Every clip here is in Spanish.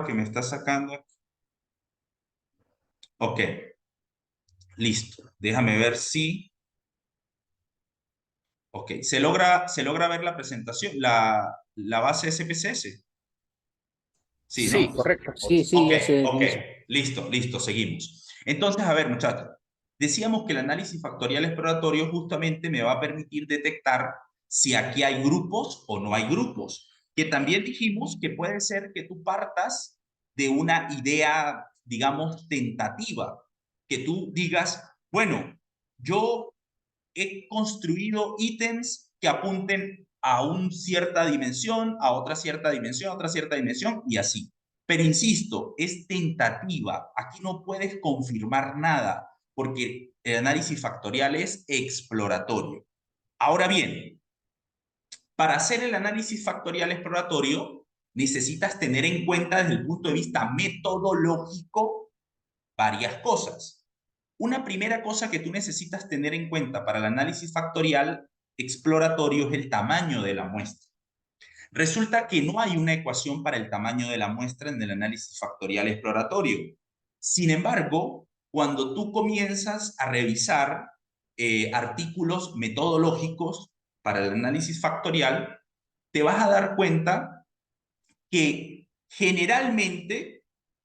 que me está sacando. Ok, listo. Déjame ver si... Ok, ¿se logra ver la presentación, la base SPSS? Sí, Sí, ¿no? correcto. Sí, sí, Ok, ya se ok. inicia. Listo, listo, seguimos. Entonces, a ver, muchachos. Decíamos que el análisis factorial exploratorio justamente me va a permitir detectar si aquí hay grupos o no hay grupos. Que también dijimos que puede ser que tú partas de una idea, digamos, tentativa. Que tú digas, bueno, yo he construido ítems que apunten a una cierta dimensión, a otra cierta dimensión, a otra cierta dimensión y así. Pero insisto, es tentativa. Aquí no puedes confirmar nada porque el análisis factorial es exploratorio. Ahora bien, para hacer el análisis factorial exploratorio, necesitas tener en cuenta desde el punto de vista metodológico varias cosas. Una primera cosa que tú necesitas tener en cuenta para el análisis factorial exploratorio es el tamaño de la muestra. Resulta que no hay una ecuación para el tamaño de la muestra en el análisis factorial exploratorio. Sin embargo, cuando tú comienzas a revisar artículos metodológicos para el análisis factorial, te vas a dar cuenta que generalmente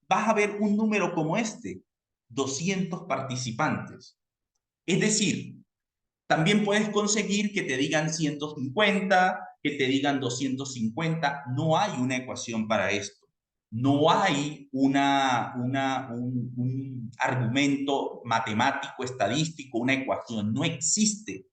vas a ver un número como este, 200 participantes. Es decir, también puedes conseguir que te digan 150, que te digan 250. No hay una ecuación para esto. No hay un argumento matemático, estadístico, una ecuación. No existe.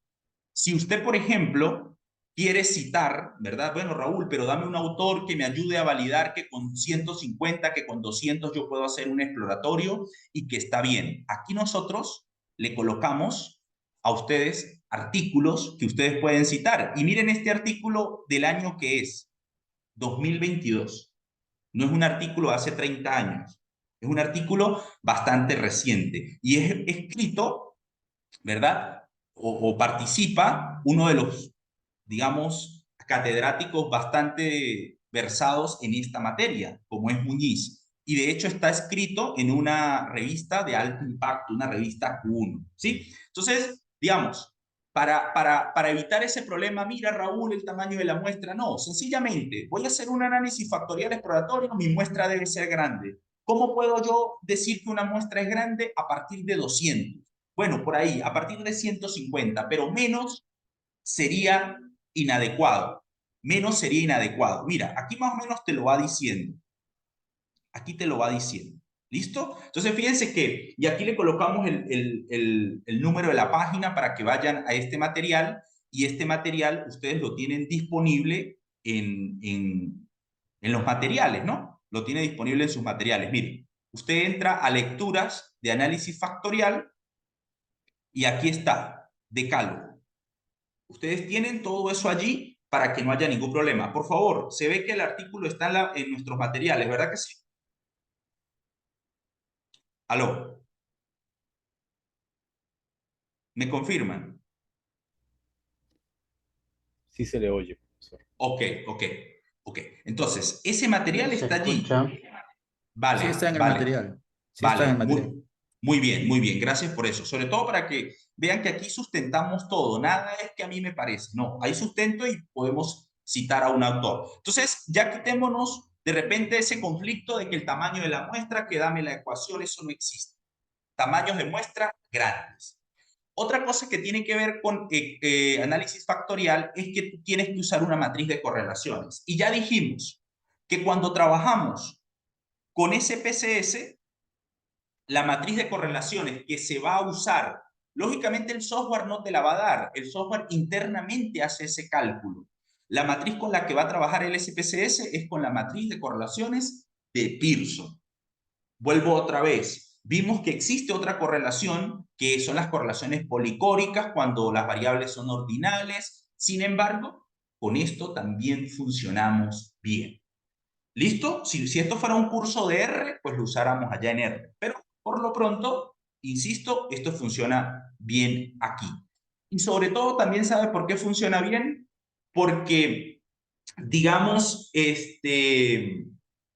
Si usted, por ejemplo, quiere citar, ¿verdad? Bueno, Raúl, pero dame un autor que me ayude a validar que con 150, que con 200 yo puedo hacer un exploratorio y que está bien. Aquí nosotros le colocamos a ustedes artículos que ustedes pueden citar. Y miren este artículo del año que es, 2022. No es un artículo de hace 30 años. Es un artículo bastante reciente y es escrito, ¿verdad? O participa uno de los, digamos, catedráticos bastante versados en esta materia, como es Muñiz. Y de hecho está escrito en una revista de alto impacto, una revista Q1, ¿sí? Entonces, digamos, para evitar ese problema, mira Raúl, el tamaño de la muestra, no, sencillamente voy a hacer un análisis factorial exploratorio, mi muestra debe ser grande. ¿Cómo puedo yo decir que una muestra es grande? A partir de 200. Bueno, por ahí, a partir de 150, pero menos sería inadecuado. Menos sería inadecuado. Mira, aquí más o menos te lo va diciendo. Aquí te lo va diciendo. ¿Listo? Entonces fíjense que, y aquí le colocamos el número de la página para que vayan a este material, y este material ustedes lo tienen disponible en los materiales, ¿no? Lo tiene disponible en sus materiales. Miren, usted entra a lecturas de análisis factorial y aquí está, decálogo. Ustedes tienen todo eso allí para que no haya ningún problema. Por favor, se ve que el artículo está en nuestros materiales, ¿verdad que sí? Aló, ¿me confirman? Sí se le oye, profesor. Ok, ok, ok. Entonces, ese material Se está allí. escucha. Sí está Vale, en el vale, material. Sí está en el vale. material. Muy bien, muy bien. Gracias por eso. Sobre todo para que vean que aquí sustentamos todo. Nada es que a mí me parece. No, hay sustento y podemos citar a un autor. Entonces, ya quitémonos de repente ese conflicto de que el tamaño de la muestra, que dame la ecuación, eso no existe. Tamaños de muestra grandes. Otra cosa que tiene que ver con análisis factorial es que tú tienes que usar una matriz de correlaciones. Y ya dijimos que cuando trabajamos con SPSS, la matriz de correlaciones que se va a usar, lógicamente el software no te la va a dar, el software internamente hace ese cálculo. La matriz con la que va a trabajar el SPSS es con la matriz de correlaciones de Pearson. Vuelvo otra vez. Vimos que existe otra correlación, que son las correlaciones policóricas, cuando las variables son ordinales. Sin embargo, con esto también funcionamos bien. ¿Listo? Si esto fuera un curso de R, pues lo usáramos allá en R. Pero por lo pronto, insisto, esto funciona bien aquí. Y sobre todo, también sabe por qué funciona bien. Porque, digamos,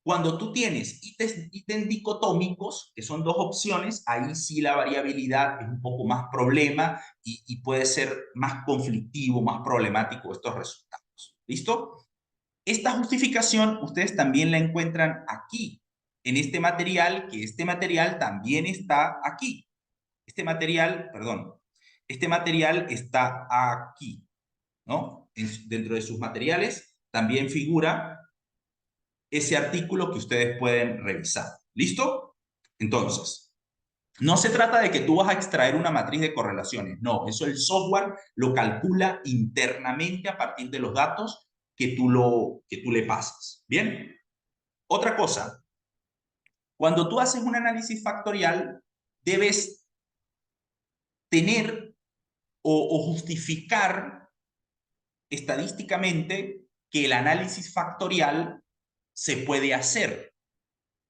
Cuando tú tienes ítems dicotómicos, que son dos opciones, ahí sí la variabilidad es un poco más problema y puede ser más conflictivo, más problemático estos resultados. ¿Listo? Esta justificación ustedes también la encuentran aquí, en este material, que este material también está aquí. Este material, perdón, este material está aquí, ¿no? Dentro de sus materiales también figura ese artículo que ustedes pueden revisar. ¿Listo? Entonces, no se trata de que tú vas a extraer una matriz de correlaciones. No, eso el software lo calcula internamente a partir de los datos que tú le pasas. ¿Bien? Otra cosa, cuando tú haces un análisis factorial, debes tener o justificar estadísticamente que el análisis factorial se puede hacer,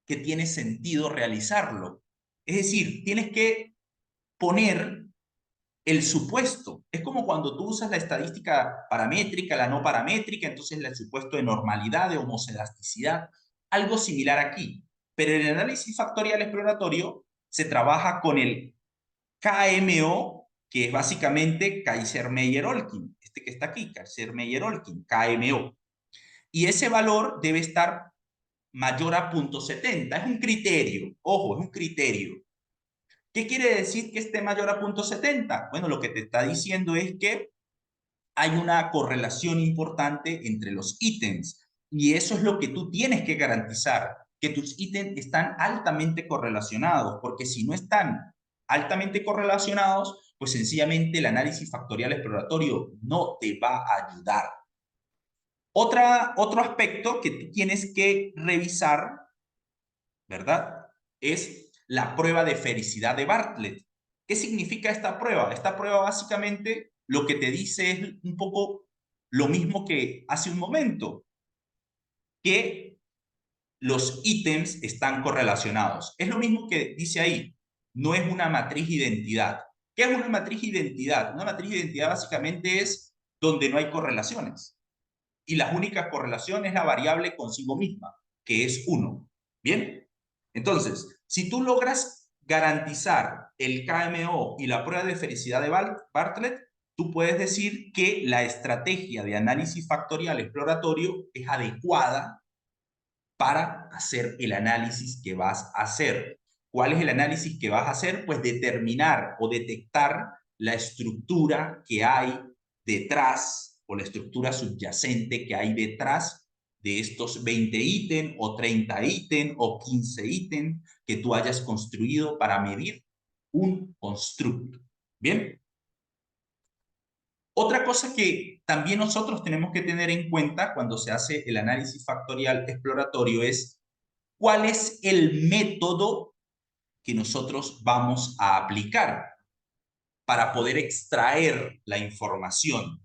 que tiene sentido realizarlo. Es decir, tienes que poner el supuesto. Es como cuando tú usas la estadística paramétrica, la no paramétrica, entonces el supuesto de normalidad, de homoscedasticidad, algo similar aquí. Pero en el análisis factorial exploratorio se trabaja con el KMO, que es básicamente Kaiser-Meyer-Olkin, este que está aquí, Kaiser-Meyer-Olkin, KMO. Y ese valor debe estar mayor a 0.70. Es un criterio, ojo, es un criterio. ¿Qué quiere decir que esté mayor a 0.70? Bueno, lo que te está diciendo es que hay una correlación importante entre los ítems y eso es lo que tú tienes que garantizar, que tus ítems están altamente correlacionados, porque si no están altamente correlacionados, pues sencillamente el análisis factorial exploratorio no te va a ayudar. Otro aspecto que tú tienes que revisar, ¿verdad? Es la prueba de fericidad de Bartlett. ¿Qué significa esta prueba? Esta prueba básicamente lo que te dice es un poco lo mismo que hace un momento, que los ítems están correlacionados. Es lo mismo que dice ahí, no es una matriz identidad. ¿Qué es una matriz identidad? Una matriz identidad básicamente es donde no hay correlaciones. Y la única correlación es la variable consigo misma, que es 1. ¿Bien? Entonces, si tú logras garantizar el KMO y la prueba de felicidad de Bartlett, tú puedes decir que la estrategia de análisis factorial exploratorio es adecuada para hacer el análisis que vas a hacer. ¿Cuál es el análisis que vas a hacer? Pues determinar o detectar la estructura que hay detrás o la estructura subyacente que hay detrás de estos 20 ítems o 30 ítems o 15 ítems que tú hayas construido para medir un constructo. ¿Bien? Otra cosa que también nosotros tenemos que tener en cuenta cuando se hace el análisis factorial exploratorio es cuál es el método que nosotros vamos a aplicar para poder extraer la información.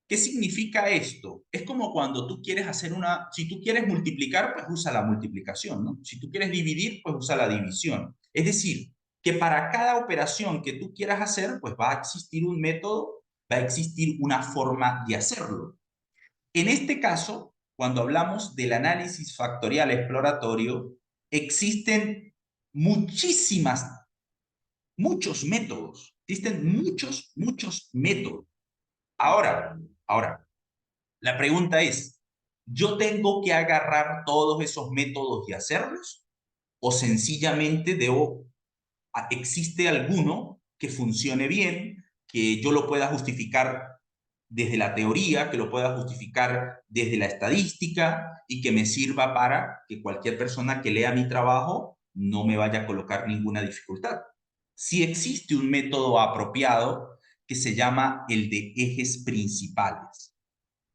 ¿Qué significa esto? Es como cuando tú quieres hacer si tú quieres multiplicar, pues usa la multiplicación, ¿no? Si tú quieres dividir, pues usa la división. Es decir, que para cada operación que tú quieras hacer, pues va a existir un método, va a existir una forma de hacerlo. En este caso, cuando hablamos del análisis factorial exploratorio, existen muchos métodos. Existen muchos métodos. Ahora, la pregunta es, ¿yo tengo que agarrar todos esos métodos y hacerlos? ¿O sencillamente existe alguno que funcione bien, que yo lo pueda justificar desde la teoría, que lo pueda justificar desde la estadística y que me sirva para que cualquier persona que lea mi trabajo no me vaya a colocar ninguna dificultad? Si existe un método apropiado que se llama el de ejes principales.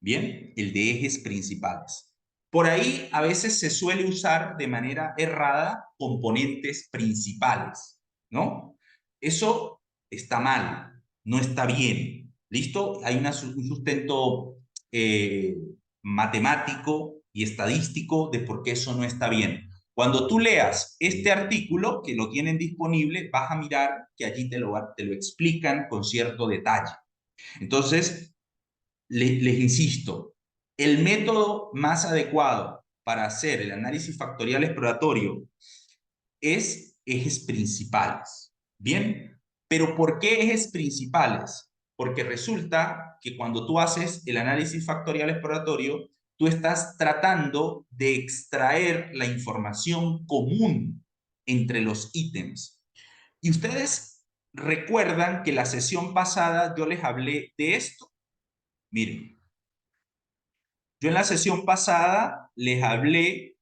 Bien, el de ejes principales. Por ahí a veces se suele usar de manera errada componentes principales, ¿no? Eso está mal, no está bien. ¿Listo? Hay un sustento matemático y estadístico de por qué eso no está bien. Cuando tú leas este artículo, que lo tienen disponible, vas a mirar que allí te lo explican con cierto detalle. Entonces, les insisto, el método más adecuado para hacer el análisis factorial exploratorio es ejes principales. ¿Bien? ¿Pero por qué ejes principales? Porque resulta que cuando tú haces el análisis factorial exploratorio, tú estás tratando de extraer la información común entre los ítems. Y ustedes recuerdan que la sesión pasada yo les hablé de esto. Miren, yo en la sesión pasada les hablé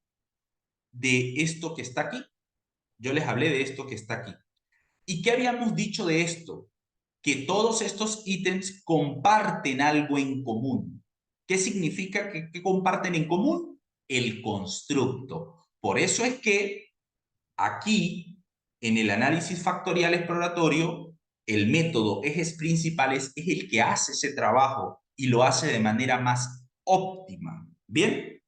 de esto que está aquí. Yo les hablé de esto que está aquí. ¿Y qué habíamos dicho de esto? Que todos estos ítems comparten algo en común. ¿Qué significa que comparten en común? El constructo. Por eso es que aquí, en el análisis factorial exploratorio, el método ejes principales es el que hace ese trabajo y lo hace de manera más óptima. ¿Bien?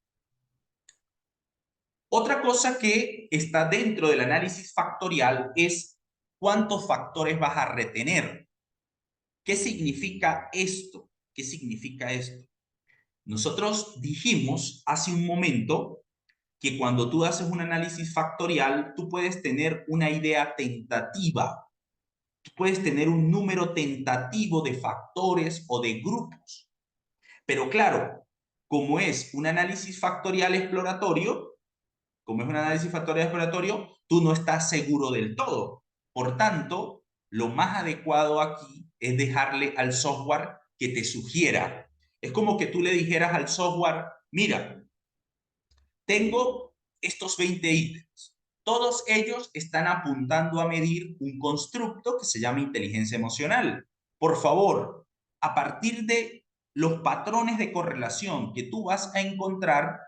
Otra cosa que está dentro del análisis factorial es cuántos factores vas a retener. ¿Qué significa esto? ¿Qué significa esto? Nosotros dijimos hace un momento que cuando tú haces un análisis factorial, tú puedes tener una idea tentativa. Tú puedes tener un número tentativo de factores o de grupos. Pero claro, como es un análisis factorial exploratorio, tú no estás seguro del todo. Por tanto, lo más adecuado aquí es dejarle al software que te sugiera. Es como que tú le dijeras al software, mira, tengo estos 20 ítems. Todos ellos están apuntando a medir un constructo que se llama inteligencia emocional. Por favor, a partir de los patrones de correlación que tú vas a encontrar,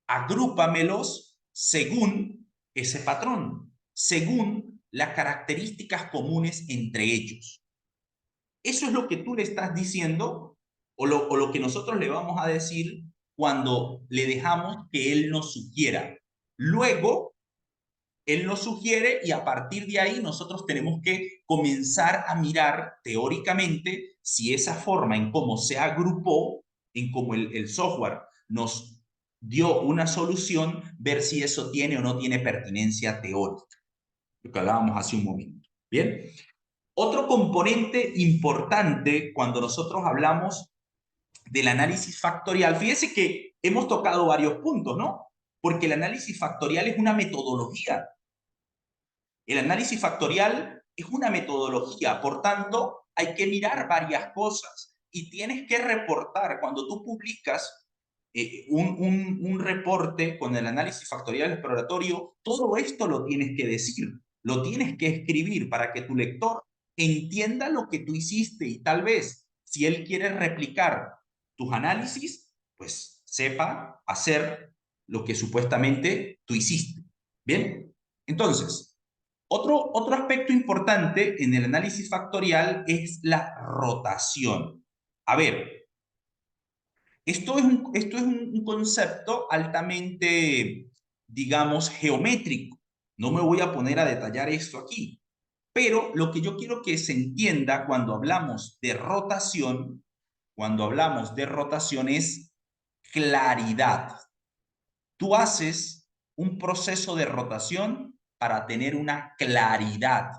agrúpamelos según ese patrón, según las características comunes entre ellos. Eso es lo que tú le estás diciendo o lo que nosotros le vamos a decir cuando le dejamos que él nos sugiera. Luego, él nos sugiere y a partir de ahí nosotros tenemos que comenzar a mirar teóricamente si esa forma en cómo se agrupó, en cómo el software nos dio una solución, ver si eso tiene o no tiene pertinencia teórica, lo que hablábamos hace un momento. Bien. Otro componente importante cuando nosotros hablamos del análisis factorial, fíjese que hemos tocado varios puntos, ¿no? Porque el análisis factorial es una metodología. El análisis factorial es una metodología, por tanto, hay que mirar varias cosas y tienes que reportar. Cuando tú publicas un reporte con el análisis factorial exploratorio, todo esto lo tienes que decir, lo tienes que escribir para que tu lector entienda lo que tú hiciste y tal vez, si él quiere replicar tus análisis, pues sepa hacer lo que supuestamente tú hiciste. ¿Bien? Entonces, otro aspecto importante en el análisis factorial es la rotación. A ver, esto es un concepto altamente, digamos, geométrico. No me voy a poner a detallar esto aquí, pero lo que yo quiero que se entienda cuando hablamos de rotación es claridad. Tú haces un proceso de rotación para tener una claridad.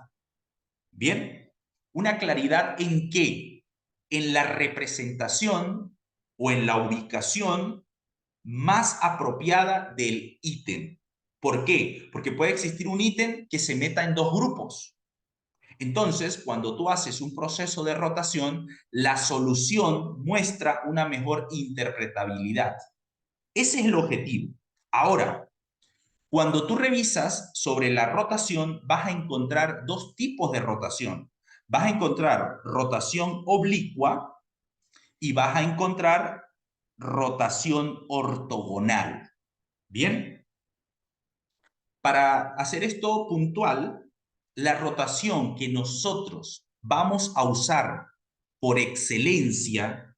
¿Bien? ¿Una claridad en qué? En la representación o en la ubicación más apropiada del ítem. ¿Por qué? Porque puede existir un ítem que se meta en dos grupos. Entonces, cuando tú haces un proceso de rotación, la solución muestra una mejor interpretabilidad. Ese es el objetivo. Ahora, cuando tú revisas sobre la rotación, vas a encontrar dos tipos de rotación. Vas a encontrar rotación oblicua y vas a encontrar rotación ortogonal. ¿Bien? Para hacer esto puntual, la rotación que nosotros vamos a usar por excelencia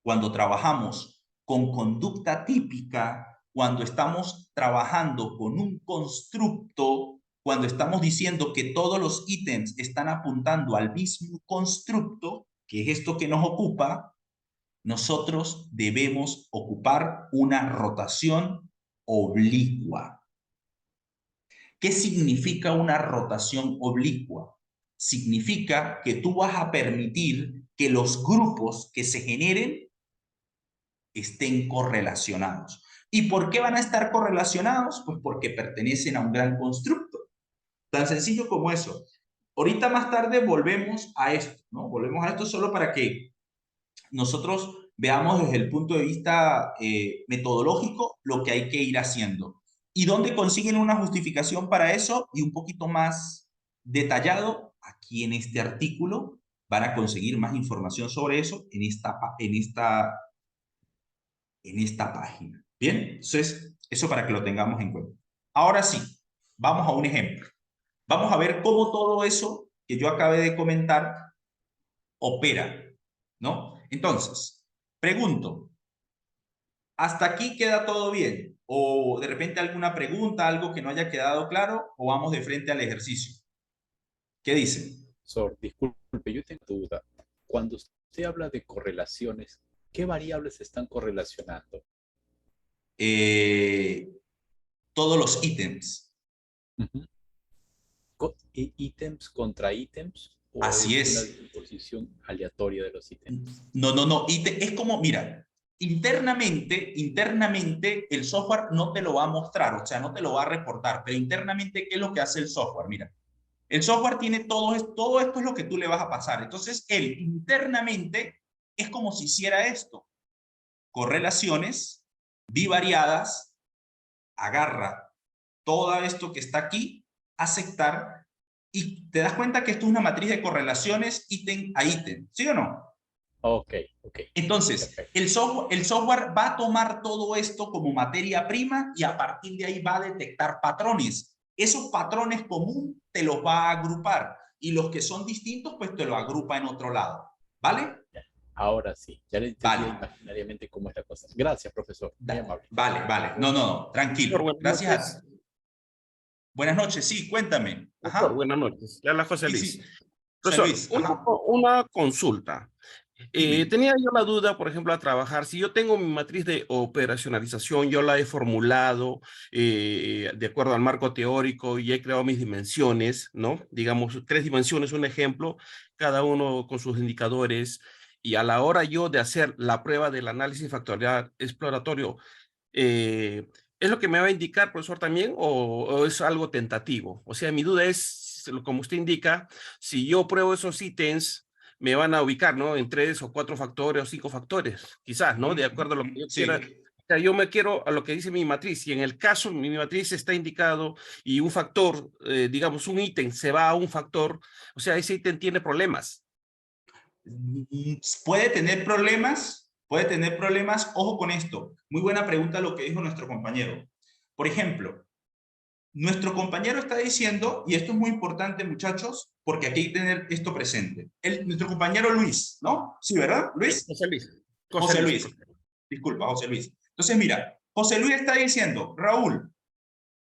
cuando trabajamos con conducta típica, cuando estamos trabajando con un constructo, cuando estamos diciendo que todos los ítems están apuntando al mismo constructo, que es esto que nos ocupa, nosotros debemos ocupar una rotación oblicua. ¿Qué significa una rotación oblicua? Significa que tú vas a permitir que los grupos que se generen estén correlacionados. ¿Y por qué van a estar correlacionados? Pues porque pertenecen a un gran constructo. Tan sencillo como eso. Ahorita más tarde volvemos a esto, ¿no? Volvemos a esto solo para que nosotros veamos desde el punto de vista metodológico lo que hay que ir haciendo. ¿Y dónde consiguen una justificación para eso? Y un poquito más detallado, aquí en este artículo van a conseguir más información sobre eso en esta página. Bien, entonces, eso para que lo tengamos en cuenta. Ahora sí, vamos a un ejemplo. Vamos a ver cómo todo eso que yo acabé de comentar opera, ¿no? Entonces, pregunto, ¿hasta aquí queda todo bien? ¿O de repente alguna pregunta, algo que no haya quedado claro? ¿O vamos de frente al ejercicio? ¿Qué dicen? Profesor, disculpe, yo tengo duda. Cuando usted habla de correlaciones, ¿qué variables se están correlacionando? Todos los ítems. Ujú. ¿Ítems contra ítems? ¿O Así es una es. disposición aleatoria de los ítems? No. Es como, mira, internamente el software no te lo va a mostrar, o sea, no te lo va a reportar, pero internamente, ¿qué es lo que hace el software? Mira, el software tiene todo esto es lo que tú le vas a pasar. Entonces, él internamente es como si hiciera esto. Correlaciones bivariadas, agarra todo esto que está aquí, aceptar, y te das cuenta que esto es una matriz de correlaciones ítem a ítem, ¿sí o no? Ok. Entonces, Perfecto. el software va a tomar todo esto como materia prima y a partir de ahí va a detectar patrones. Esos patrones comunes te los va a agrupar y los que son distintos, pues te lo agrupa en otro lado. ¿Vale? Ya. Ahora sí, ya le entendía Vale. imaginariamente cómo es la cosa. Gracias, profesor. Muy amable. Vale. No, Doctor, tranquilo. buenas Gracias. noches. Buenas noches, sí, cuéntame. Doctor, Ajá. buenas noches. Le habla José Luis. Sí. José Profesor, Luis, ajá. una consulta. Dime. Tenía yo la duda, por ejemplo, a trabajar, si yo tengo mi matriz de operacionalización, yo la he formulado de acuerdo al marco teórico y he creado mis dimensiones, ¿no? Digamos, 3 dimensiones, un ejemplo, cada uno con sus indicadores, y a la hora yo de hacer la prueba del análisis factorial exploratorio, ¿es lo que me va a indicar, profesor, también, o es algo tentativo? O sea, mi duda es, como usted indica, si yo pruebo esos ítems, me van a ubicar, ¿no? En 3 o 4 factores o 5 factores, quizás, ¿no? De acuerdo a lo que yo quiera. Sí. O sea, yo me quiero a lo que dice mi matriz, y en el caso mi matriz está indicado y un factor, digamos, un ítem se va a un factor, o sea, ese ítem tiene problemas. Puede tener problemas, ojo con esto. Muy buena pregunta lo que dijo nuestro compañero. Por ejemplo, nuestro compañero está diciendo, y esto es muy importante, muchachos, porque aquí hay que tener esto presente. Nuestro compañero Luis, ¿no? Sí, ¿verdad? Luis. José Luis. José José Luis. Luis. Disculpa, José Luis. Entonces, mira, José Luis está diciendo, Raúl,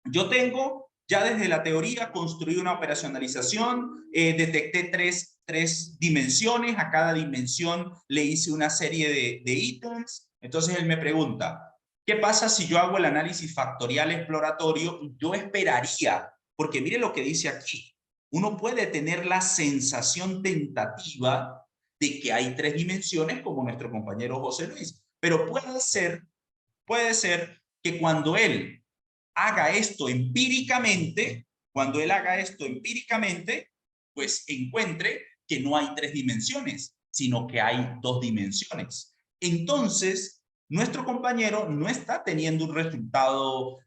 yo tengo ya desde la teoría construí una operacionalización, detecté tres dimensiones, a cada dimensión le hice una serie de ítems. Entonces él me pregunta, ¿qué pasa si yo hago el análisis factorial exploratorio? Yo esperaría, porque mire lo que dice aquí, uno puede tener la sensación tentativa de que hay 3 dimensiones como nuestro compañero José Luis, pero puede ser que cuando él haga esto empíricamente, pues encuentre que no hay 3 dimensiones, sino que hay 2 dimensiones. Entonces, nuestro compañero no está teniendo un resultado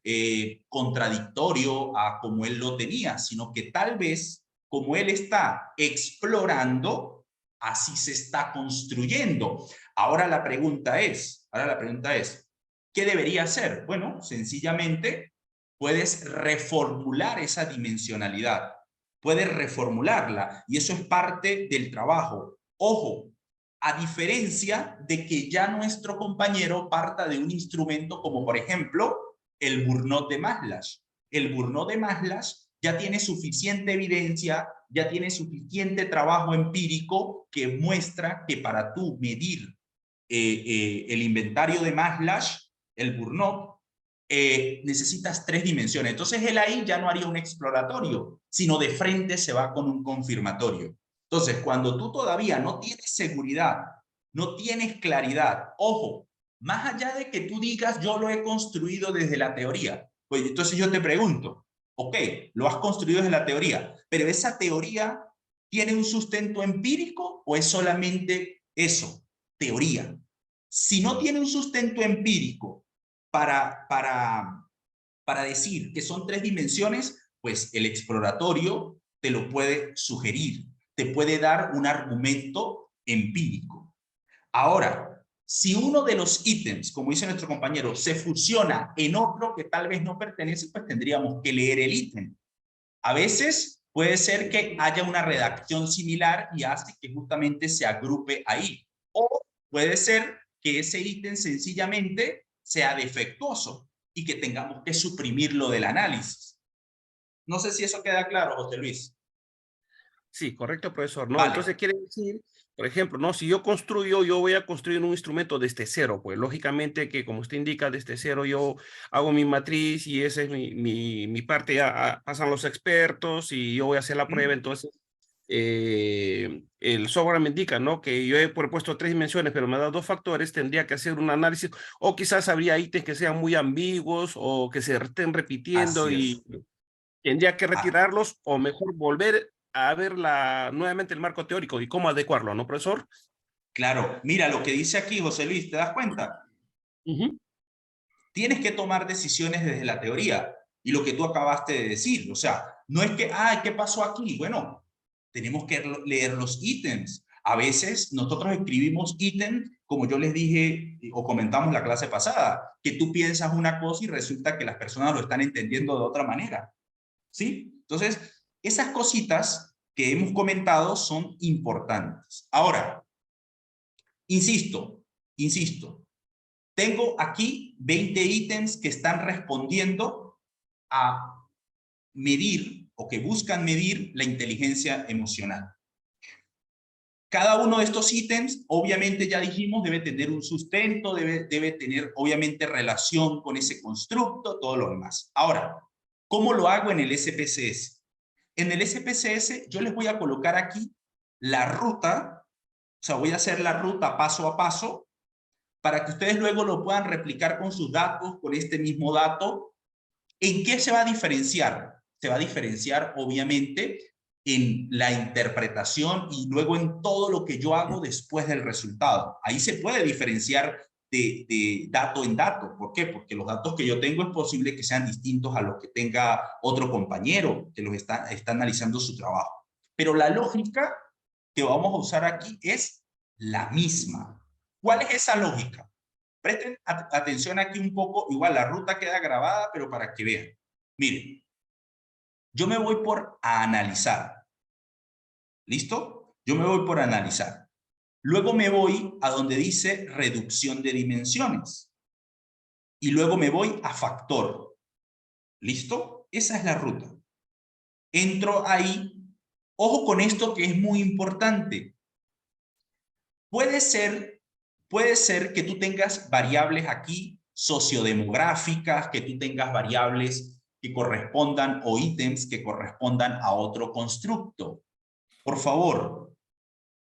contradictorio a como él lo tenía, sino que tal vez, como él está explorando, así se está construyendo. Ahora la pregunta es, ¿qué debería hacer? Bueno, sencillamente puedes reformular esa dimensionalidad, puedes reformularla y eso es parte del trabajo. Ojo, a diferencia de que ya nuestro compañero parta de un instrumento como por ejemplo el Burnout de Maslach. El Burnout de Maslach ya tiene suficiente evidencia, ya tiene suficiente trabajo empírico que muestra que para tú medir el inventario de Maslach, el Burnock, necesitas 3 dimensiones. Entonces él ahí ya no haría un exploratorio, sino de frente se va con un confirmatorio. Entonces, cuando tú todavía no tienes seguridad, no tienes claridad, ojo, más allá de que tú digas yo lo he construido desde la teoría, pues entonces yo te pregunto, ok, lo has construido desde la teoría, pero esa teoría ¿tiene un sustento empírico o es solamente eso, teoría? Si no tiene un sustento empírico para decir que son 3 dimensiones, pues el exploratorio te lo puede sugerir, te puede dar un argumento empírico. Ahora, si uno de los ítems, como dice nuestro compañero, se fusiona en otro que tal vez no pertenece, pues tendríamos que leer el ítem. A veces puede ser que haya una redacción similar y hace que justamente se agrupe ahí. O puede ser que ese ítem sencillamente sea defectuoso y que tengamos que suprimirlo del análisis. No sé si eso queda claro, José Luis. Sí, correcto, profesor. No, Vale. entonces quiere decir, por ejemplo, no, si yo voy a construir un instrumento desde cero, pues lógicamente que como usted indica, desde cero yo hago mi matriz y esa es mi parte, ya pasan los expertos y yo voy a hacer la prueba, entonces el software me indica, ¿no? Que yo he propuesto 3 dimensiones, pero me da 2 factores, tendría que hacer un análisis, o quizás habría ítems que sean muy ambiguos o que se estén repitiendo Así y es. tendría que Ah, retirarlos o mejor volver a ver nuevamente el marco teórico y cómo adecuarlo, ¿no, profesor? claro, mira lo que dice aquí, José Luis, ¿te das cuenta? Ujú. Tienes que tomar decisiones desde la teoría y lo que tú acabaste de decir. O sea, no es que, ay, ¿qué pasó aquí? Bueno, tenemos que leer los ítems. A veces nosotros escribimos ítems, como yo les dije o comentamos la clase pasada, que tú piensas una cosa y resulta que las personas lo están entendiendo de otra manera. ¿Sí? Entonces, esas cositas que hemos comentado son importantes. Ahora, insisto, tengo aquí 20 ítems que están respondiendo a medir o que buscan medir la inteligencia emocional. Cada uno de estos ítems, obviamente ya dijimos, debe tener un sustento, debe tener obviamente relación con ese constructo, todo lo demás. Ahora, ¿cómo lo hago en el SPSS? En el SPSS yo les voy a colocar aquí la ruta, o sea, voy a hacer la ruta paso a paso para que ustedes luego lo puedan replicar con sus datos, con este mismo dato. ¿En qué se va a diferenciar? Se va a diferenciar, obviamente, en la interpretación y luego en todo lo que yo hago después del resultado. Ahí se puede diferenciar de dato en dato. ¿Por qué? Porque los datos que yo tengo es posible que sean distintos a los que tenga otro compañero que los está analizando su trabajo. Pero la lógica que vamos a usar aquí es la misma. ¿Cuál es esa lógica? Presten atención aquí un poco, igual la ruta queda grabada, pero para que vean. Miren, yo me voy por analizar. ¿Listo? Yo me voy por analizar. Luego me voy a donde dice reducción de dimensiones. Y luego me voy a factor. ¿Listo? Esa es la ruta. Entro ahí. Ojo con esto que es muy importante. Puede ser que tú tengas variables aquí sociodemográficas, que tú tengas variables que correspondan o ítems que correspondan a otro constructo. Por favor,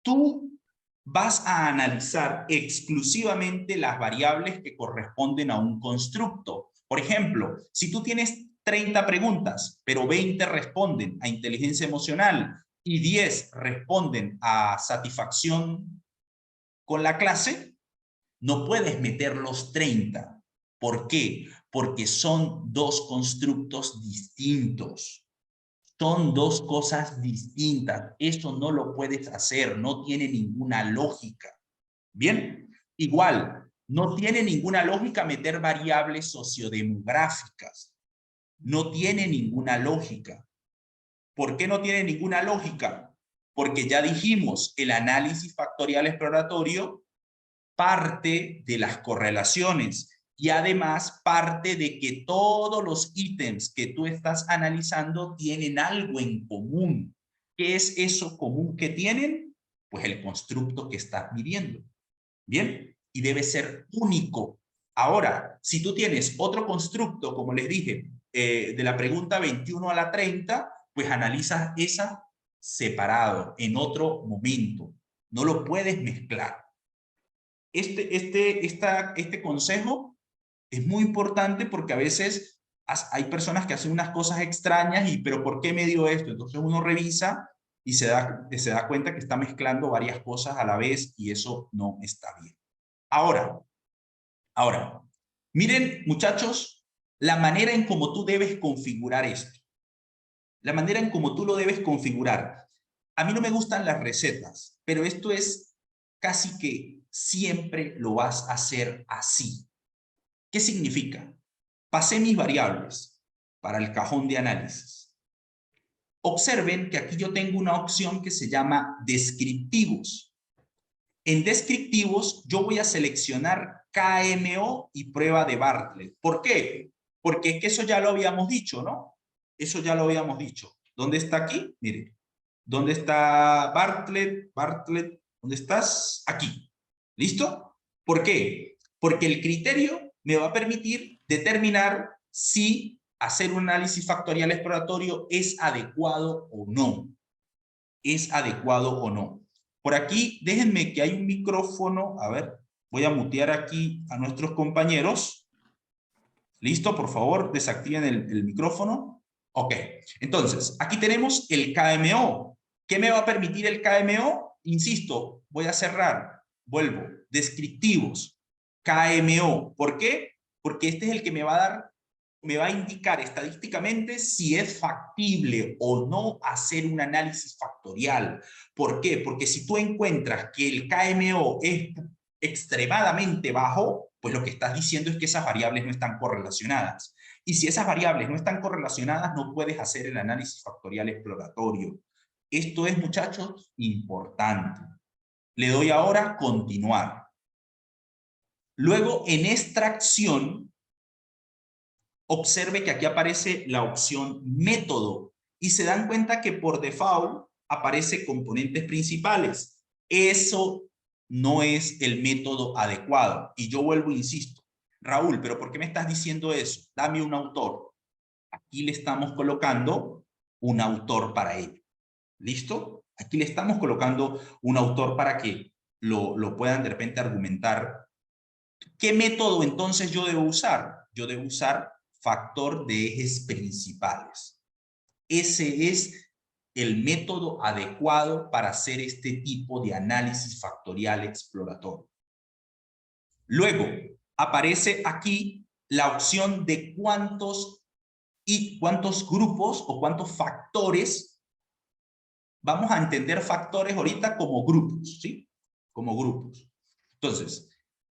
tú vas a analizar exclusivamente las variables que corresponden a un constructo. Por ejemplo, si tú tienes 30 preguntas, pero 20 responden a inteligencia emocional y 10 responden a satisfacción con la clase, no puedes meter los 30. ¿Por qué? Porque son 2 constructos distintos. Son 2 cosas distintas. Eso no lo puedes hacer. No tiene ninguna lógica. Bien, igual, no tiene ninguna lógica meter variables sociodemográficas. No tiene ninguna lógica. ¿Por qué no tiene ninguna lógica? Porque ya dijimos, el análisis factorial exploratorio parte de las correlaciones y además parte de que todos los ítems que tú estás analizando tienen algo en común. ¿Qué es eso común que tienen? Pues el constructo que estás midiendo. Bien, y debe ser único. Ahora, si tú tienes otro constructo, como les dije, de la pregunta 21 a la 30, pues analizas esa separado, en otro momento. No lo puedes mezclar. Este consejo es muy importante porque a veces hay personas que hacen unas cosas extrañas y, pero ¿por qué me dio esto? Entonces uno revisa y se da cuenta que está mezclando varias cosas a la vez y eso no está bien. Ahora, miren, muchachos, la manera en cómo tú debes configurar esto. La manera en cómo tú lo debes configurar. A mí no me gustan las recetas, pero esto es casi que siempre lo vas a hacer así. ¿Qué significa? Pasé mis variables para el cajón de análisis. Observen que aquí yo tengo una opción que se llama descriptivos. En descriptivos yo voy a seleccionar KMO y prueba de Bartlett. ¿Por qué? Porque es que eso ya lo habíamos dicho, ¿no? Eso ya lo habíamos dicho. ¿Dónde está aquí? Miren. ¿Dónde está Bartlett? Bartlett, ¿dónde estás? Aquí. ¿Listo? ¿Por qué? Porque el criterio me va a permitir determinar si hacer un análisis factorial exploratorio es adecuado o no. Es adecuado o no. Por aquí, déjenme que hay un micrófono. A ver, voy a mutear aquí a nuestros compañeros. ¿Listo? Por favor, desactiven el micrófono. Ok. Entonces, aquí tenemos el KMO. ¿Qué me va a permitir el KMO? Insisto, voy a cerrar. Vuelvo. Descriptivos. KMO. ¿Por qué? Porque este es el que me va a indicar estadísticamente si es factible o no hacer un análisis factorial. ¿Por qué? Porque si tú encuentras que el KMO es extremadamente bajo, pues lo que estás diciendo es que esas variables no están correlacionadas. Y si esas variables no están correlacionadas, no puedes hacer el análisis factorial exploratorio. Esto es, muchachos, importante. Le doy ahora continuar. Luego, en extracción, observe que aquí aparece la opción método y se dan cuenta que por default aparece componentes principales. Eso no es el método adecuado. Y yo vuelvo e insisto. Raúl, ¿pero por qué me estás diciendo eso? Dame un autor. Aquí le estamos colocando un autor para ello. ¿Listo? Aquí le estamos colocando un autor para que lo puedan de repente argumentar. ¿Qué método entonces yo debo usar? Yo debo usar factor de ejes principales. Ese es el método adecuado para hacer este tipo de análisis factorial exploratorio. Luego, aparece aquí la opción de cuántos grupos o cuántos factores. Vamos a entender factores ahorita como grupos, ¿sí? Como grupos. Entonces,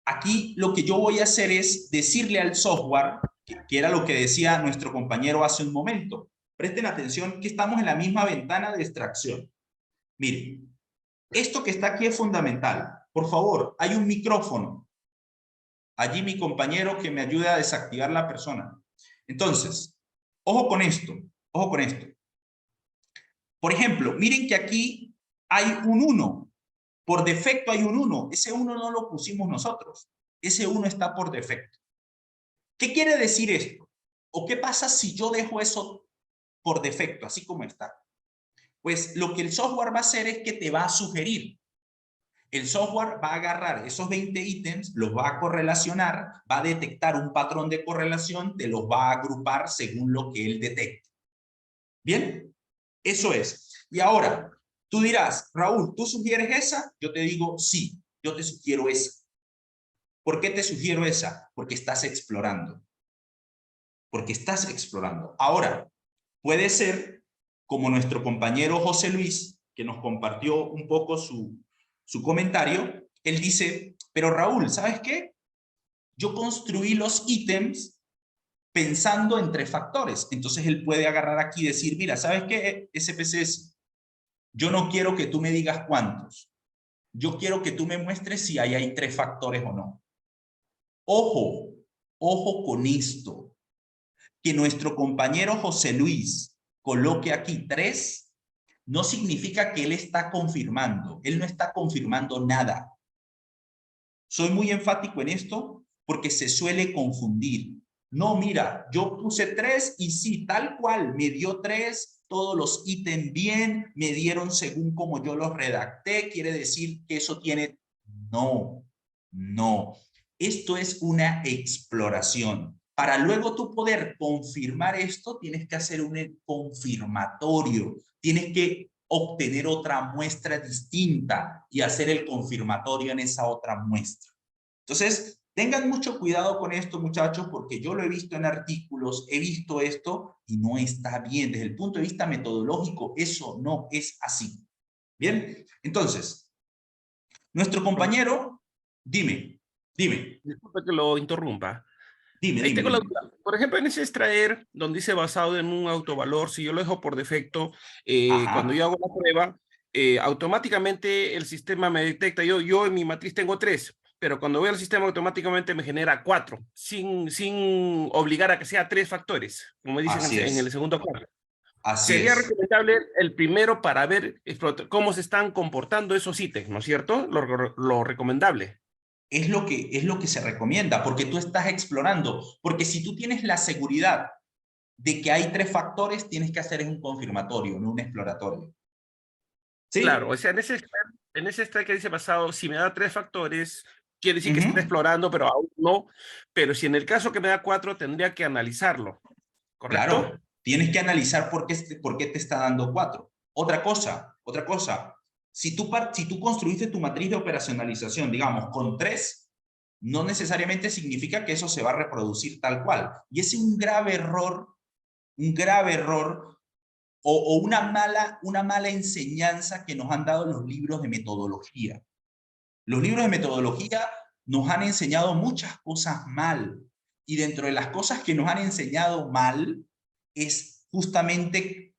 aquí lo que yo voy a hacer es decirle al software, que era lo que decía nuestro compañero hace un momento. Presten atención que estamos en la misma ventana de extracción. Miren, esto que está aquí es fundamental. Por favor, hay un micrófono. Allí mi compañero que me ayude a desactivar la persona. Entonces, ojo con esto, ojo con esto. Por ejemplo, miren que aquí hay un 1. Por defecto hay un 1. Ese 1 no lo pusimos nosotros. Ese 1 está por defecto. ¿Qué quiere decir esto? ¿O qué pasa si yo dejo eso por defecto, así como está? Pues lo que el software va a hacer es que te va a sugerir. El software va a agarrar esos 20 ítems, los va a correlacionar, va a detectar un patrón de correlación, te los va a agrupar según lo que él detecte. ¿Bien? Eso es. Y ahora, tú dirás, Raúl, ¿tú sugieres esa? Yo te digo, sí, yo te sugiero esa. ¿Por qué te sugiero esa? Porque estás explorando. Porque estás explorando. Ahora, puede ser como nuestro compañero José Luis, que nos compartió un poco su comentario. Él dice, pero Raúl, ¿sabes qué? Yo construí los ítems pensando en 3 factores. Entonces él puede agarrar aquí y decir, mira, ¿sabes qué? SPSS, yo no quiero que tú me digas cuántos. Yo quiero que tú me muestres si ahí hay 3 factores o no. Ojo, ojo con esto. Que nuestro compañero José Luis coloque aquí 3, no significa que él está confirmando. Él no está confirmando nada. Soy muy enfático en esto porque se suele confundir. No, mira, yo puse 3 y sí, tal cual, me dio 3, todos los ítems bien, me dieron según como yo los redacté, quiere decir que eso tiene... No, no. Esto es una exploración. Para luego tú poder confirmar esto, tienes que hacer un confirmatorio, tienes que obtener otra muestra distinta y hacer el confirmatorio en esa otra muestra. Entonces, tengan mucho cuidado con esto, muchachos, porque yo lo he visto en artículos, he visto esto y no está bien. Desde el punto de vista metodológico, eso no es así. Bien, entonces, nuestro compañero, dime. Disculpe que lo interrumpa. Dime. Ahí tengo la duda. Por ejemplo, en ese extraer, donde dice basado en un autovalor, si yo lo dejo por defecto, cuando yo Ajá, hago la prueba, automáticamente el sistema me detecta. Yo en mi matriz tengo 3, pero cuando voy al sistema automáticamente me genera 4, sin obligar a que sea 3 factores, como dicen así en el es, segundo caso. así Sería es. recomendable el primero para ver cómo se están comportando esos ítems, ¿no es cierto? Lo recomendable. Es lo que se recomienda, porque tú estás explorando. Porque si tú tienes la seguridad de que hay 3 factores, tienes que hacer un confirmatorio, no un exploratorio. Claro, ¿Sí? o sea, en ese extract que dice basado, si me da 3 factores, quiere decir que está Ujú. explorando, pero aún no. Pero si en el caso que me da 4, tendría que analizarlo, ¿correcto? Claro, tienes que analizar por qué te está dando 4. Otra cosa. Si tú construiste tu matriz de operacionalización, digamos, con 3, no necesariamente significa que eso se va a reproducir tal cual. Y ese es un grave error o una mala enseñanza que nos han dado los libros de metodología. Los libros de metodología nos han enseñado muchas cosas mal. Y dentro de las cosas que nos han enseñado mal es justamente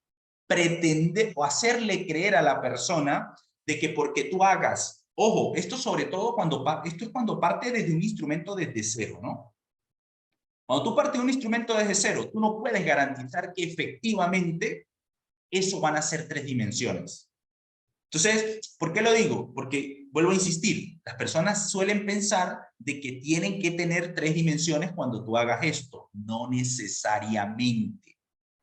pretender o hacerle creer a la persona de que porque tú hagas, ojo, esto sobre todo esto es cuando parte desde un instrumento desde cero, ¿no? Cuando tú partes de un instrumento desde cero, tú no puedes garantizar que efectivamente eso van a ser 3 dimensiones. Entonces, ¿por qué lo digo? Porque, vuelvo a insistir, las personas suelen pensar de que tienen que tener 3 dimensiones cuando tú hagas esto. No necesariamente.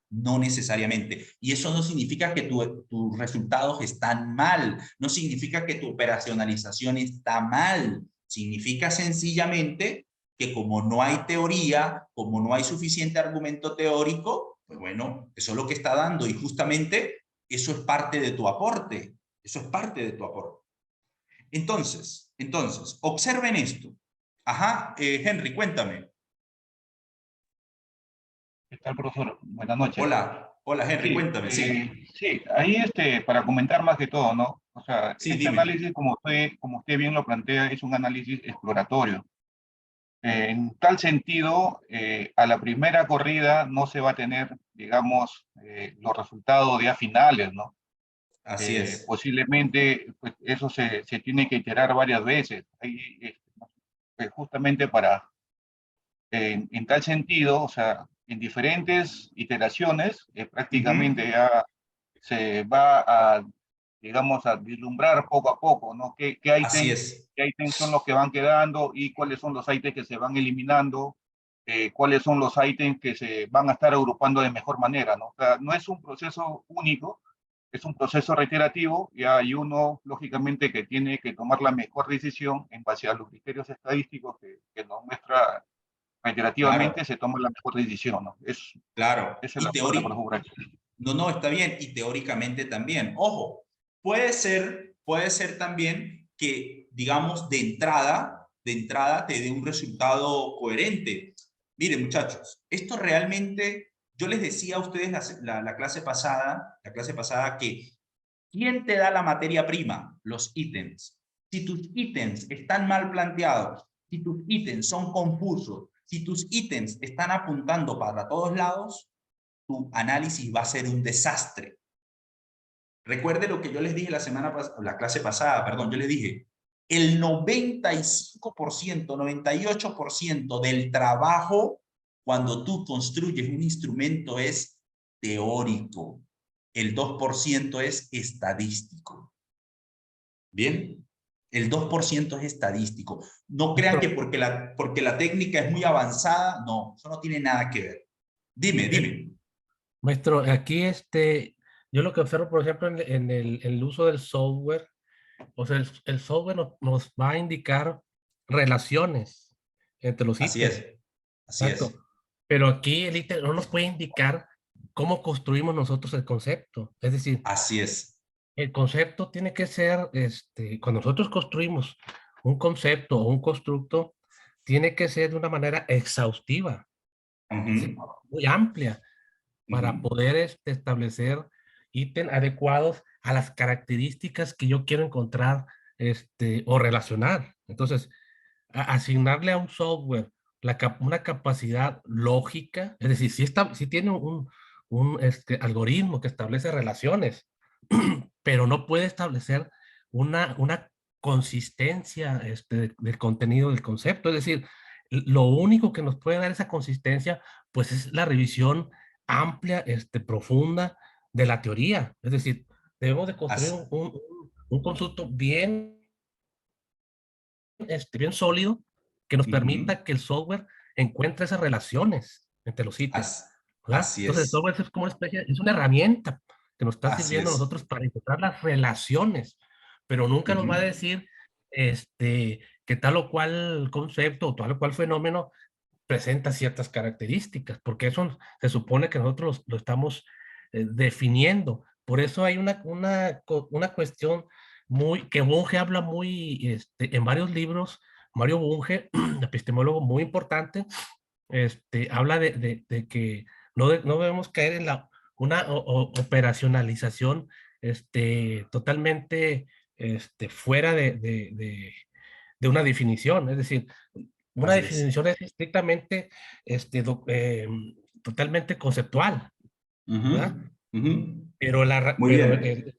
No necesariamente. Y eso no significa que tus resultados están mal. No significa que tu operacionalización está mal. Significa sencillamente que como no hay teoría, como no hay suficiente argumento teórico, pues bueno, eso es lo que está dando. Y justamente eso es parte de tu aporte. Eso es parte de tu aporte. Entonces, observen esto. Ajá, Henry, cuéntame. ¿Qué tal, profesor? Buenas noches. Hola Henry, Sí, cuéntame, sí. sí, ahí para comentar más que todo, ¿no? O sea, Sí, este dime. análisis, como usted bien lo plantea, es un análisis exploratorio. En tal sentido, a la primera corrida no se va a tener, digamos, los resultados ya finales, ¿no? Así es. Posiblemente pues, eso se tiene que iterar varias veces. Ahí, justamente en tal sentido, o sea, en diferentes iteraciones, Ujú. prácticamente ya se va a, digamos, a vislumbrar poco a poco, ¿no? Así es. Qué ítems son los que van quedando y cuáles son los ítems que se van eliminando, cuáles son los ítems que se van a estar agrupando de mejor manera, ¿no? O sea, no es un proceso único, es un proceso reiterativo y hay uno, lógicamente, que tiene que tomar la mejor decisión en base a los criterios estadísticos que nos muestra reiterativamente, Claro, se toma la mejor decisión, ¿no? claro. Esa es Y la palabra teórico. correcta. No, no, está bien. Y teóricamente también. Ojo, puede ser también que, digamos, de entrada te dé un resultado coherente. Miren, muchachos, esto realmente, yo les decía a ustedes la clase pasada que ¿quién te da la materia prima? Los ítems. Si tus ítems están mal planteados, si tus ítems son confusos, si tus ítems están apuntando para todos lados, tu análisis va a ser un desastre. Recuerde lo que yo les dije la clase pasada, perdón, yo les dije, el 95%, 98% del trabajo cuando tú construyes un instrumento es teórico. El 2% es estadístico. Bien, El 2% es estadístico. No crean que porque la técnica es muy avanzada, no, eso no tiene nada que ver. Dime. Maestro, aquí yo lo que observo, por ejemplo, en el uso del software, o sea, el software nos va a indicar relaciones entre los Así ítems. es, así Exacto. es. Pero aquí el ítem no nos puede indicar cómo construimos nosotros el concepto. Es decir, Así es. el concepto tiene que ser, cuando nosotros construimos un concepto o un constructo, tiene que ser de una manera exhaustiva, es decir, muy amplia, para poder establecer ítems adecuados a las características que yo quiero encontrar o relacionar. Entonces, asignarle a un software una capacidad lógica, es decir, si tiene un algoritmo que establece relaciones, pero no puede establecer una consistencia del contenido del concepto. Es decir, lo único que nos puede dar esa consistencia, pues es la revisión amplia, profunda de la teoría. Es decir, debemos de construir Así, un concepto bien sólido que nos permita que el software encuentre esas relaciones entre los ítems, ¿verdad? así Entonces el es. software es como una especie, es una herramienta que nos está Así sirviendo a es. nosotros para encontrar las relaciones, pero nunca nos va a decir que tal o cual concepto o tal o cual fenómeno presenta ciertas características, porque eso se supone que nosotros lo estamos definiendo. Por eso hay una cuestión que Bunge habla muy en varios libros. Mario Bunge, epistemólogo muy importante, habla de que no debemos caer en una operacionalización totalmente fuera de una definición. Es decir, una Así es. definición es estrictamente totalmente conceptual, ¿verdad? Pero, Muy bien.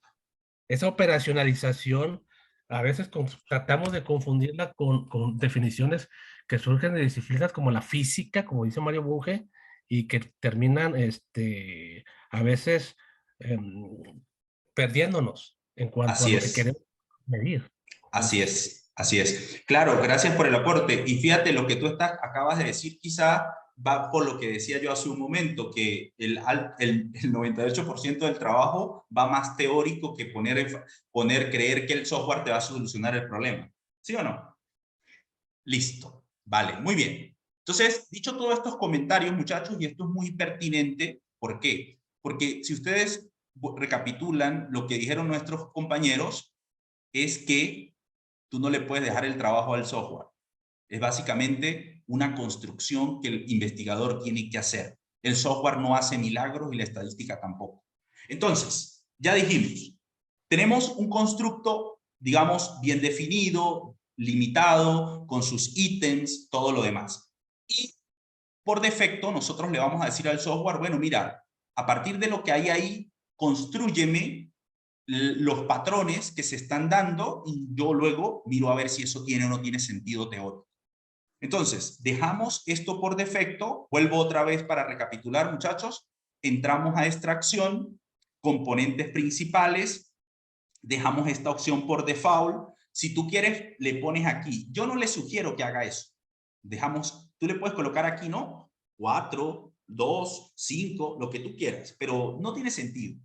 esa operacionalización a veces tratamos de confundirla con definiciones que surgen de disciplinas como la física, como dice Mario Bunge, y que terminan a veces em, perdiéndonos en cuanto a Así lo que es. queremos medir. Así es, así es. Claro, gracias por el aporte. Y fíjate, lo que tú acabas de decir quizá va por lo que decía yo hace un momento, que el 98% del trabajo va más teórico que creer que el software te va a solucionar el problema. ¿Sí o no? Listo. Vale, muy bien. Entonces, dicho todos estos comentarios, muchachos, y esto es muy pertinente, ¿por qué? Porque si ustedes recapitulan lo que dijeron nuestros compañeros, es que tú no le puedes dejar el trabajo al software. Es básicamente una construcción que el investigador tiene que hacer. El software no hace milagros y la estadística tampoco. Entonces, ya dijimos, tenemos un constructo, digamos, bien definido, limitado, con sus ítems, todo lo demás. Y por defecto, nosotros le vamos a decir al software, bueno, mira, a partir de lo que hay ahí, constrúyeme los patrones que se están dando y yo luego miro a ver si eso tiene o no tiene sentido teórico. Entonces, dejamos esto por defecto. Vuelvo otra vez para recapitular, muchachos. Entramos a extracción, componentes principales, dejamos esta opción por default. Si tú quieres, le pones aquí. Yo no le sugiero que haga eso. Tú le puedes colocar aquí, ¿no? 4, 2, 5, lo que tú quieras, pero no tiene sentido.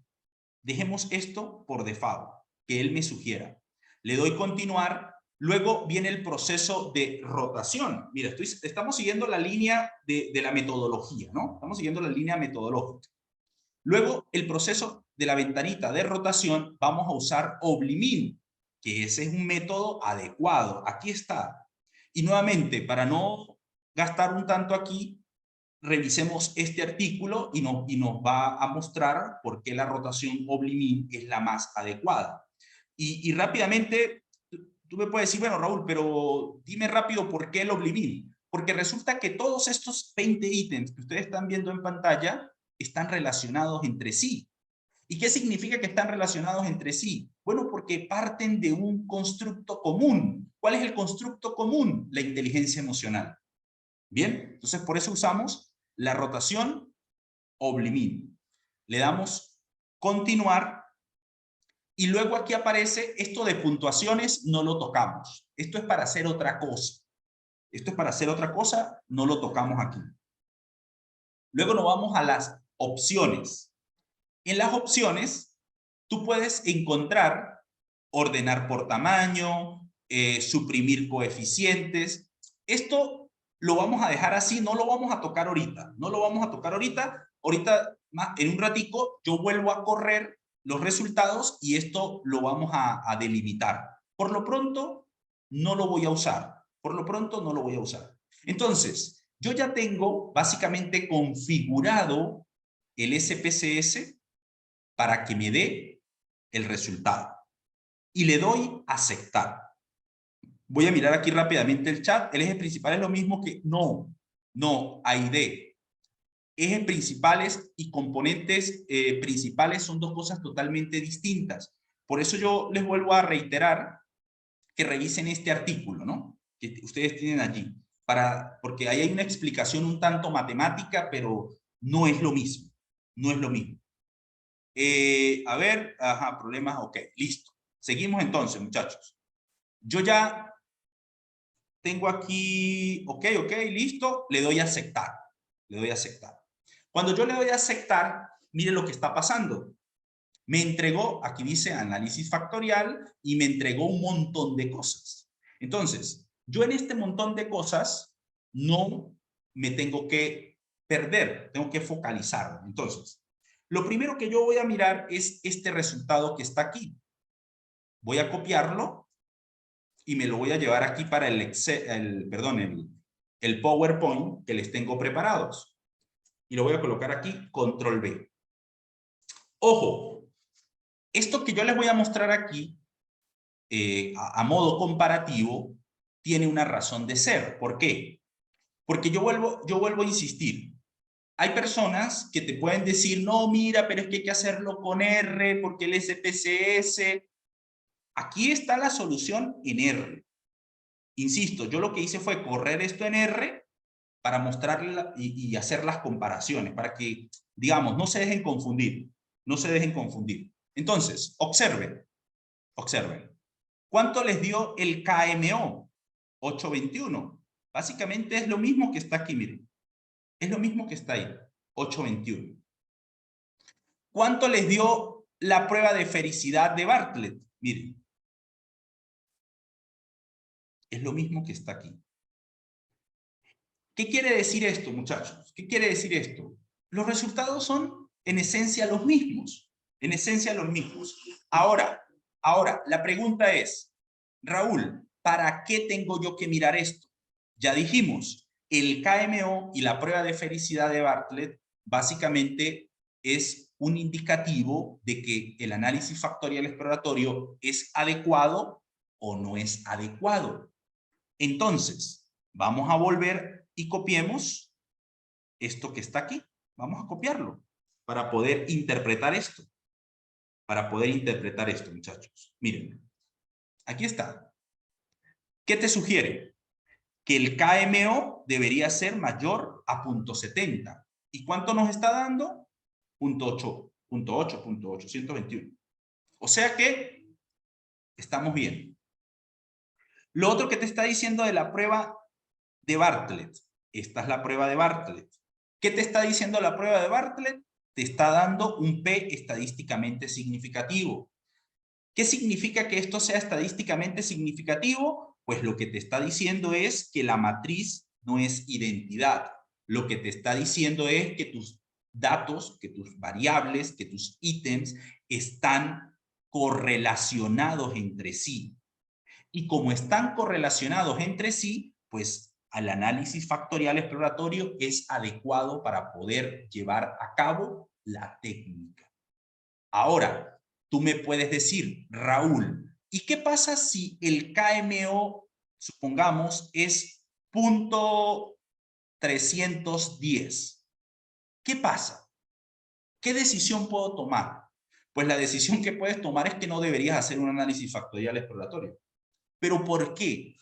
Dejemos esto por default, que él me sugiera. Le doy continuar. Luego viene el proceso de rotación. Mira, estamos siguiendo la línea de la metodología, ¿no? Estamos siguiendo la línea metodológica. Luego, el proceso de la ventanita de rotación, vamos a usar Oblimin, que ese es un método adecuado. Aquí está. Y nuevamente, para no gastar un tanto aquí, revisemos este artículo y nos va a mostrar por qué la rotación Oblimin es la más adecuada. Y rápidamente, tú me puedes decir, bueno, Raúl, pero dime rápido por qué el Oblimin. Porque resulta que todos estos 20 ítems que ustedes están viendo en pantalla están relacionados entre sí. ¿Y qué significa que están relacionados entre sí? Bueno, porque parten de un constructo común. ¿Cuál es el constructo común? La inteligencia emocional. Bien, entonces por eso usamos la rotación Oblimin. Le damos continuar Y luego aquí aparece esto de puntuaciones, no lo tocamos. Esto es para hacer otra cosa. Esto es para hacer otra cosa, no lo tocamos aquí. Luego nos vamos a las opciones. En las opciones, tú puedes encontrar ordenar por tamaño, suprimir coeficientes. Esto lo vamos a dejar así, no lo vamos a tocar ahorita. No lo vamos a tocar ahorita. Ahorita, en un ratico, yo vuelvo a correr los resultados y esto lo vamos a delimitar. Por lo pronto, no lo voy a usar. Por lo pronto, no lo voy a usar. Entonces, yo ya tengo básicamente configurado el SPSS para que me dé el resultado. Y le doy a aceptar. Voy a mirar aquí rápidamente el chat. El eje principal es lo mismo que... No, AID. Ejes principales y componentes principales son dos cosas totalmente distintas. Por eso yo les vuelvo a reiterar que revisen este artículo, ¿no? Que ustedes tienen allí. Porque ahí hay una explicación un tanto matemática, pero no es lo mismo. No es lo mismo. A ver, ajá, problemas, ok, listo. Seguimos entonces, muchachos. Yo ya tengo aquí, ok, listo, le doy a aceptar. Le doy a aceptar. Cuando yo le doy a aceptar, mire lo que está pasando. Me entregó, aquí dice análisis factorial, y me entregó un montón de cosas. Entonces, yo en este montón de cosas no me tengo que perder, tengo que focalizarlo. Entonces, lo primero que yo voy a mirar es este resultado que está aquí. Voy a copiarlo y me lo voy a llevar aquí para el PowerPoint que les tengo preparados. Y lo voy a colocar aquí, control B. Ojo, esto que yo les voy a mostrar aquí, a modo comparativo, tiene una razón de ser. ¿Por qué? Porque yo vuelvo a insistir. Hay personas que te pueden decir, no, mira, pero es que hay que hacerlo con R, porque el SPSS... Aquí está la solución en R. Insisto, yo lo que hice fue correr esto en R para mostrarle y hacer las comparaciones, para que, digamos, no se dejen confundir. No se dejen confundir. Entonces, observen. ¿Cuánto les dio el KMO? 821. Básicamente es lo mismo que está aquí, miren. Es lo mismo que está ahí, 821. ¿Cuánto les dio la prueba de fericidad de Bartlett? Miren. Es lo mismo que está aquí. ¿Qué quiere decir esto, muchachos? ¿Qué quiere decir esto? Los resultados son en esencia los mismos. En esencia los mismos. Ahora, la pregunta es, Raúl, ¿para qué tengo yo que mirar esto? Ya dijimos, el KMO y la prueba de felicidad de Bartlett básicamente es un indicativo de que el análisis factorial exploratorio es adecuado o no es adecuado. Entonces, vamos a volver y copiemos esto que está aquí. Vamos a copiarlo para poder interpretar esto. Muchachos. Miren, aquí está. ¿Qué te sugiere? Que el KMO debería ser mayor a 0.70. ¿Y cuánto nos está dando? 0.821. O sea que estamos bien. Lo otro que te está diciendo de la prueba de Bartlett. Esta es la prueba de Bartlett. ¿Qué te está diciendo la prueba de Bartlett? Te está dando un P estadísticamente significativo. ¿Qué significa que esto sea estadísticamente significativo? Pues lo que te está diciendo es que la matriz no es identidad. Lo que te está diciendo es que tus datos, que tus variables, que tus ítems están correlacionados entre sí. Y como están correlacionados entre sí, pues al análisis factorial exploratorio es adecuado para poder llevar a cabo la técnica. Ahora, tú me puedes decir, Raúl, ¿y qué pasa si el KMO, supongamos, es 0.310? ¿Qué pasa? ¿Qué decisión puedo tomar? Pues la decisión que puedes tomar es que no deberías hacer un análisis factorial exploratorio. ¿Pero por qué?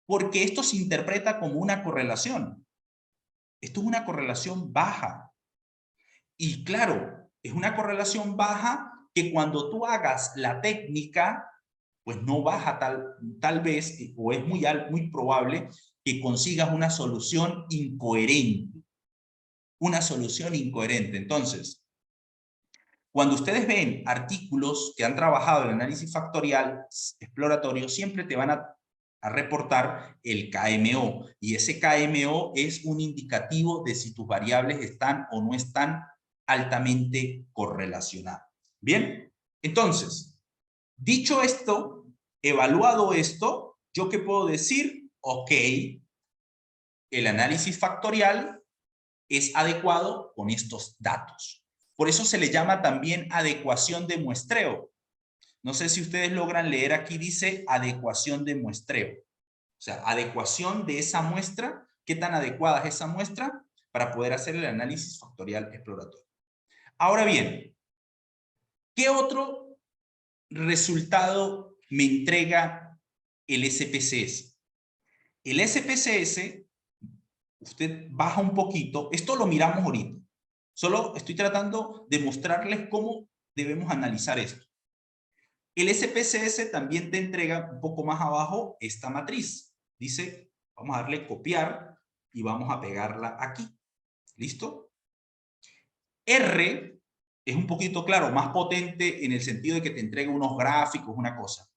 Porque esto se interpreta como una correlación. Esto es una correlación baja. Y claro, es una correlación baja que cuando tú hagas la técnica, pues no vas a tal vez, o es muy probable, que consigas una solución incoherente. Una solución incoherente. Entonces, cuando ustedes ven artículos que han trabajado el análisis factorial exploratorio, siempre te van a reportar el KMO. Y ese KMO es un indicativo de si tus variables están o no están altamente correlacionadas. Bien, entonces, dicho esto, evaluado esto, ¿yo qué puedo decir? Ok, el análisis factorial es adecuado con estos datos. Por eso se le llama también adecuación de muestreo. No sé si ustedes logran leer aquí, dice adecuación de muestreo. O sea, adecuación de esa muestra, qué tan adecuada es esa muestra para poder hacer el análisis factorial exploratorio. Ahora bien, ¿qué otro resultado me entrega el SPSS? El SPSS, usted baja un poquito, esto lo miramos ahorita. Solo estoy tratando de mostrarles cómo debemos analizar esto. El SPSS también te entrega un poco más abajo esta matriz. Dice, vamos a darle copiar y vamos a pegarla aquí. ¿Listo? R es un poquito, claro, más potente en el sentido de que te entrega unos gráficos, una cosa.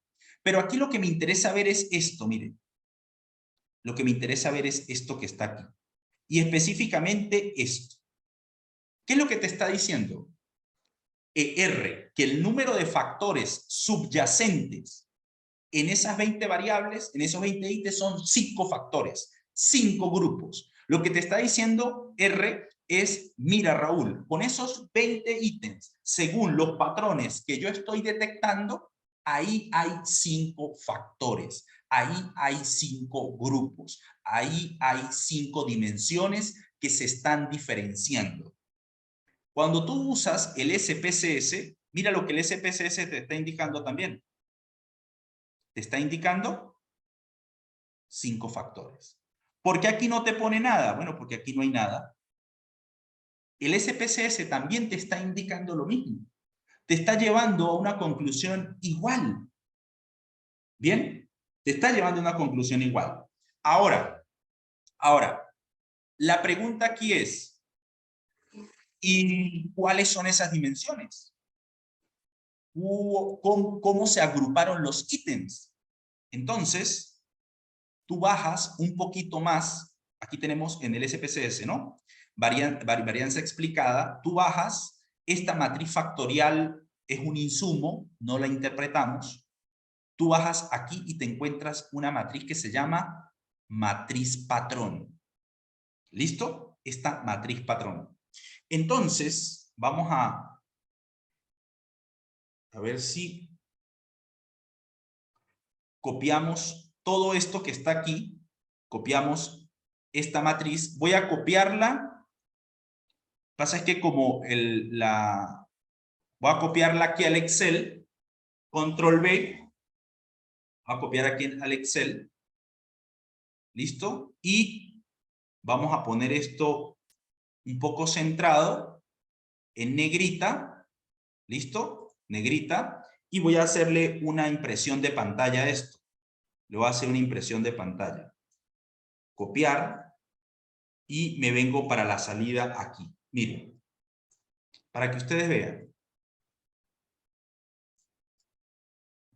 Pero aquí lo que me interesa ver es esto, miren. Lo que me interesa ver es esto que está aquí. Y específicamente esto. ¿Qué es lo que te está diciendo? R, que el número de factores subyacentes en esas 20 variables, en esos 20 ítems son 5 factores, 5 grupos. Lo que te está diciendo R es, mira Raúl, con esos 20 ítems, según los patrones que yo estoy detectando, ahí hay 5 factores, ahí hay 5 grupos, ahí hay 5 dimensiones que se están diferenciando. Cuando tú usas el SPSS, mira lo que el SPSS te está indicando también. Te está indicando 5 factores. ¿Por qué aquí no te pone nada? Bueno, porque aquí no hay nada. El SPSS también te está indicando lo mismo. Te está llevando a una conclusión igual. ¿Bien? Te está llevando a una conclusión igual. Ahora, la pregunta aquí es, ¿y cuáles son esas dimensiones? ¿Cómo se agruparon los ítems? Entonces, tú bajas un poquito más, aquí tenemos en el SPSS, ¿no? Varianza explicada, tú bajas, esta matriz factorial es un insumo, no la interpretamos, tú bajas aquí y te encuentras una matriz que se llama matriz patrón. ¿Listo? Esta matriz patrón. Entonces, vamos a ver si copiamos todo esto que está aquí, copiamos esta matriz, voy a copiarla, pasa es que como voy a copiarla aquí al Excel, control V, voy a copiar aquí al Excel, ¿listo? Y vamos a poner esto un poco centrado, en negrita, ¿listo? Negrita, y voy a hacerle una impresión de pantalla a esto. Le voy a hacer una impresión de pantalla. Copiar, y me vengo para la salida aquí. Miren, para que ustedes vean.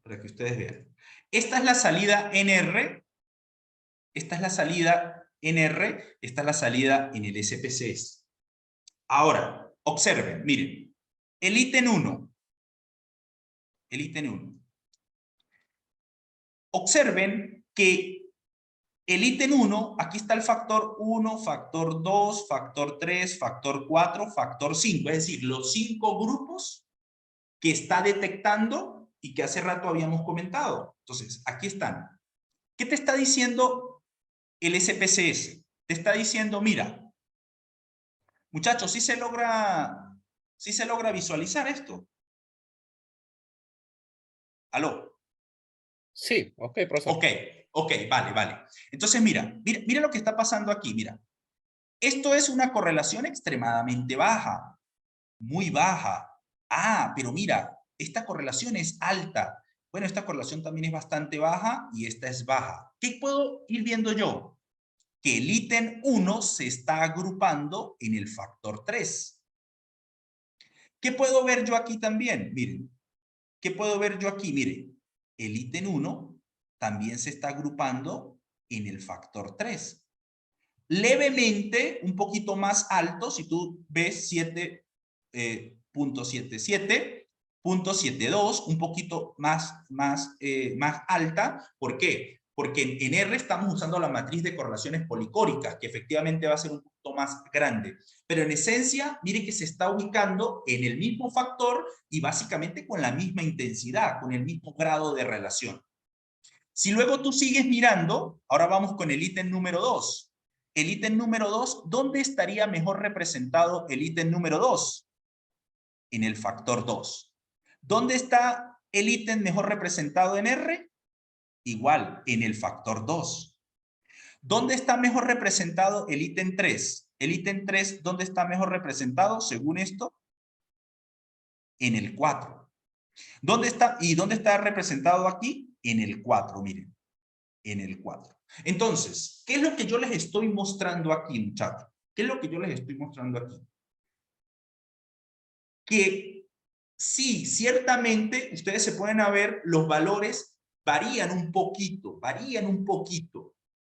Para que ustedes vean. Esta es la salida NR. Esta es la salida NR. Esta es la salida en el SPSS. Ahora, observen, miren. El ítem 1. El ítem 1. Observen que el ítem 1, aquí está el factor 1, factor 2, factor 3, factor 4, factor 5. Es decir, los 5 grupos que está detectando y que hace rato habíamos comentado. Entonces, aquí están. ¿Qué te está diciendo el SPSS? Te está diciendo, mira, muchachos, ¿sí se logra visualizar esto? ¿Aló? Sí, ok, profesor. Ok, vale. Entonces, mira lo que está pasando aquí, mira. Esto es una correlación extremadamente baja, muy baja. Ah, pero mira, esta correlación es alta. Bueno, esta correlación también es bastante baja y esta es baja. ¿Qué puedo ir viendo yo? Que el ítem 1 se está agrupando en el factor 3. ¿Qué puedo ver yo aquí también? Miren, ¿qué puedo ver yo aquí? Miren, el ítem 1 también se está agrupando en el factor 3. Levemente, un poquito más alto, si tú ves 7.77, 0.72, un poquito más alta. ¿Por qué? Porque en R estamos usando la matriz de correlaciones policóricas, que efectivamente va a ser un poquito más grande. Pero en esencia, mire que se está ubicando en el mismo factor y básicamente con la misma intensidad, con el mismo grado de relación. Si luego tú sigues mirando, ahora vamos con el ítem número 2. El ítem número 2, ¿dónde estaría mejor representado el ítem número 2? En el factor 2. ¿Dónde está el ítem mejor representado en R? Igual, en el factor 2. ¿Dónde está mejor representado el ítem 3? El ítem 3, ¿dónde está mejor representado según esto? En el 4. ¿Dónde está representado aquí? En el 4, miren. En el 4. Entonces, ¿qué es lo que yo les estoy mostrando aquí, muchachos? ¿Qué es lo que yo les estoy mostrando aquí? Que sí, ciertamente, ustedes se pueden ver, los valores varían un poquito,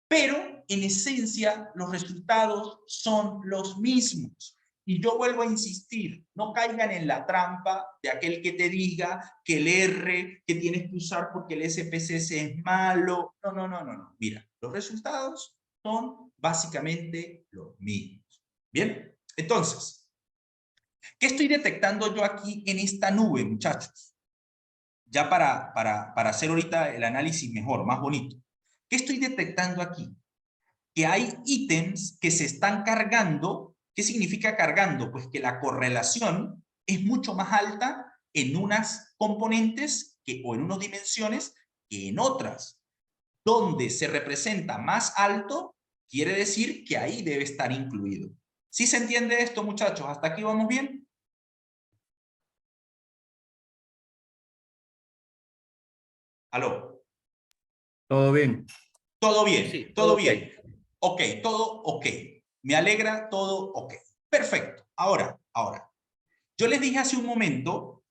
pero en esencia los resultados son los mismos. Y yo vuelvo a insistir, no caigan en la trampa de aquel que te diga que el R que tienes que usar porque el SPSS es malo. No. Mira, los resultados son básicamente los mismos. Bien, entonces, ¿qué estoy detectando yo aquí en esta nube, muchachos? Ya para hacer ahorita el análisis mejor, más bonito. ¿Qué estoy detectando aquí? Que hay ítems que se están cargando. ¿Qué significa cargando? Pues que la correlación es mucho más alta en unas componentes o en unas dimensiones que en otras. Donde se representa más alto, quiere decir que ahí debe estar incluido. ¿Sí se entiende esto, muchachos? ¿Hasta aquí vamos bien? ¿Aló? Todo bien. Todo bien, Sí, todo ok. bien. Ok, todo ok. Me alegra, todo ok. Perfecto. Ahora, yo les dije hace un momento,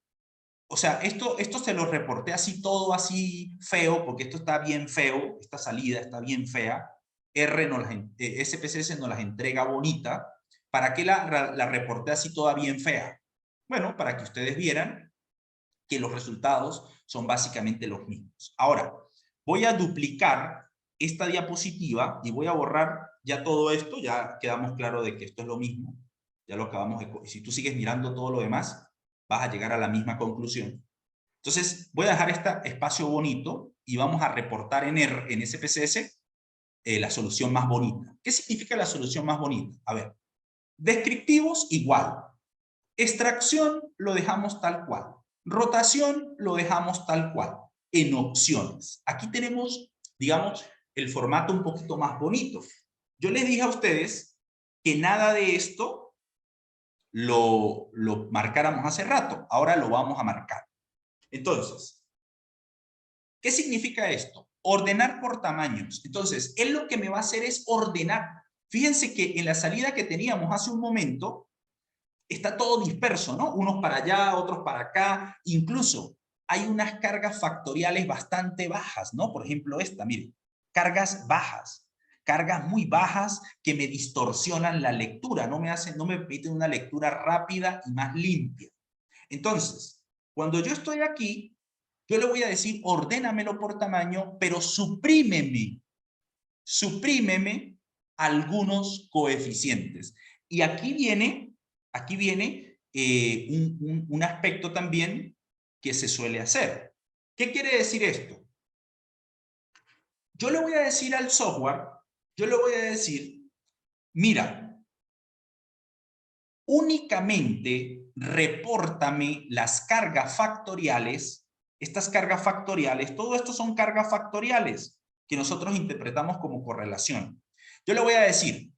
o sea, esto se lo reporté así todo así feo, porque esto está bien feo, esta salida está bien fea. SPSS nos las entrega bonita. ¿Para qué la reporté así toda bien fea? Bueno, para que ustedes vieran que los resultados son básicamente los mismos. Ahora, voy a duplicar esta diapositiva y voy a borrar ya todo esto. Ya quedamos claro de que esto es lo mismo. Ya lo acabamos de... Si tú sigues mirando todo lo demás, vas a llegar a la misma conclusión. Entonces, voy a dejar este espacio bonito y vamos a reportar en SPSS la solución más bonita. ¿Qué significa la solución más bonita? A ver, descriptivos igual. Extracción lo dejamos tal cual. Rotación lo dejamos tal cual. En opciones. Aquí tenemos, digamos, el formato un poquito más bonito. Yo les dije a ustedes que nada de esto lo marcáramos hace rato. Ahora lo vamos a marcar. Entonces, ¿qué significa esto? Ordenar por tamaños. Entonces, él lo que me va a hacer es ordenar. Fíjense que en la salida que teníamos hace un momento, está todo disperso, ¿no? Unos para allá, otros para acá. Incluso hay unas cargas factoriales bastante bajas, ¿no? Por ejemplo esta, miren, cargas bajas. Cargas muy bajas que me distorsionan la lectura, no me permiten una lectura rápida y más limpia. Entonces, cuando yo estoy aquí, yo le voy a decir, ordénamelo por tamaño, pero suprímeme algunos coeficientes. Y aquí viene un aspecto también que se suele hacer. ¿Qué quiere decir esto? Yo le voy a decir al software, mira, únicamente repórtame las cargas factoriales. Estas cargas factoriales, todo esto son cargas factoriales que nosotros interpretamos como correlación. Yo le voy a decir,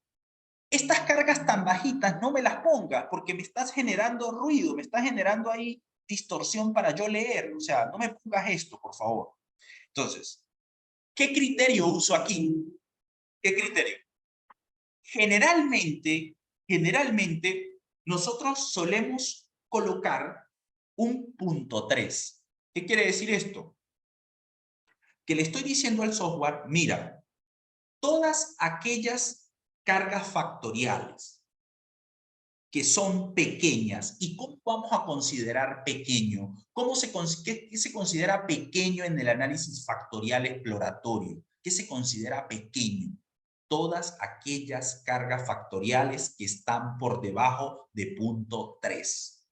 estas cargas tan bajitas no me las pongas porque me estás generando ruido, me estás generando ahí distorsión para yo leer. O sea, no me pongas esto, por favor. Entonces, ¿qué criterio uso aquí? ¿Qué criterio? Generalmente, nosotros solemos colocar un punto 3. ¿Qué quiere decir esto? Que le estoy diciendo al software, mira, todas aquellas cargas factoriales que son pequeñas, ¿y cómo vamos a considerar pequeño? ¿Qué se considera pequeño en el análisis factorial exploratorio? ¿Qué se considera pequeño? Todas aquellas cargas factoriales que están por debajo de punto 3.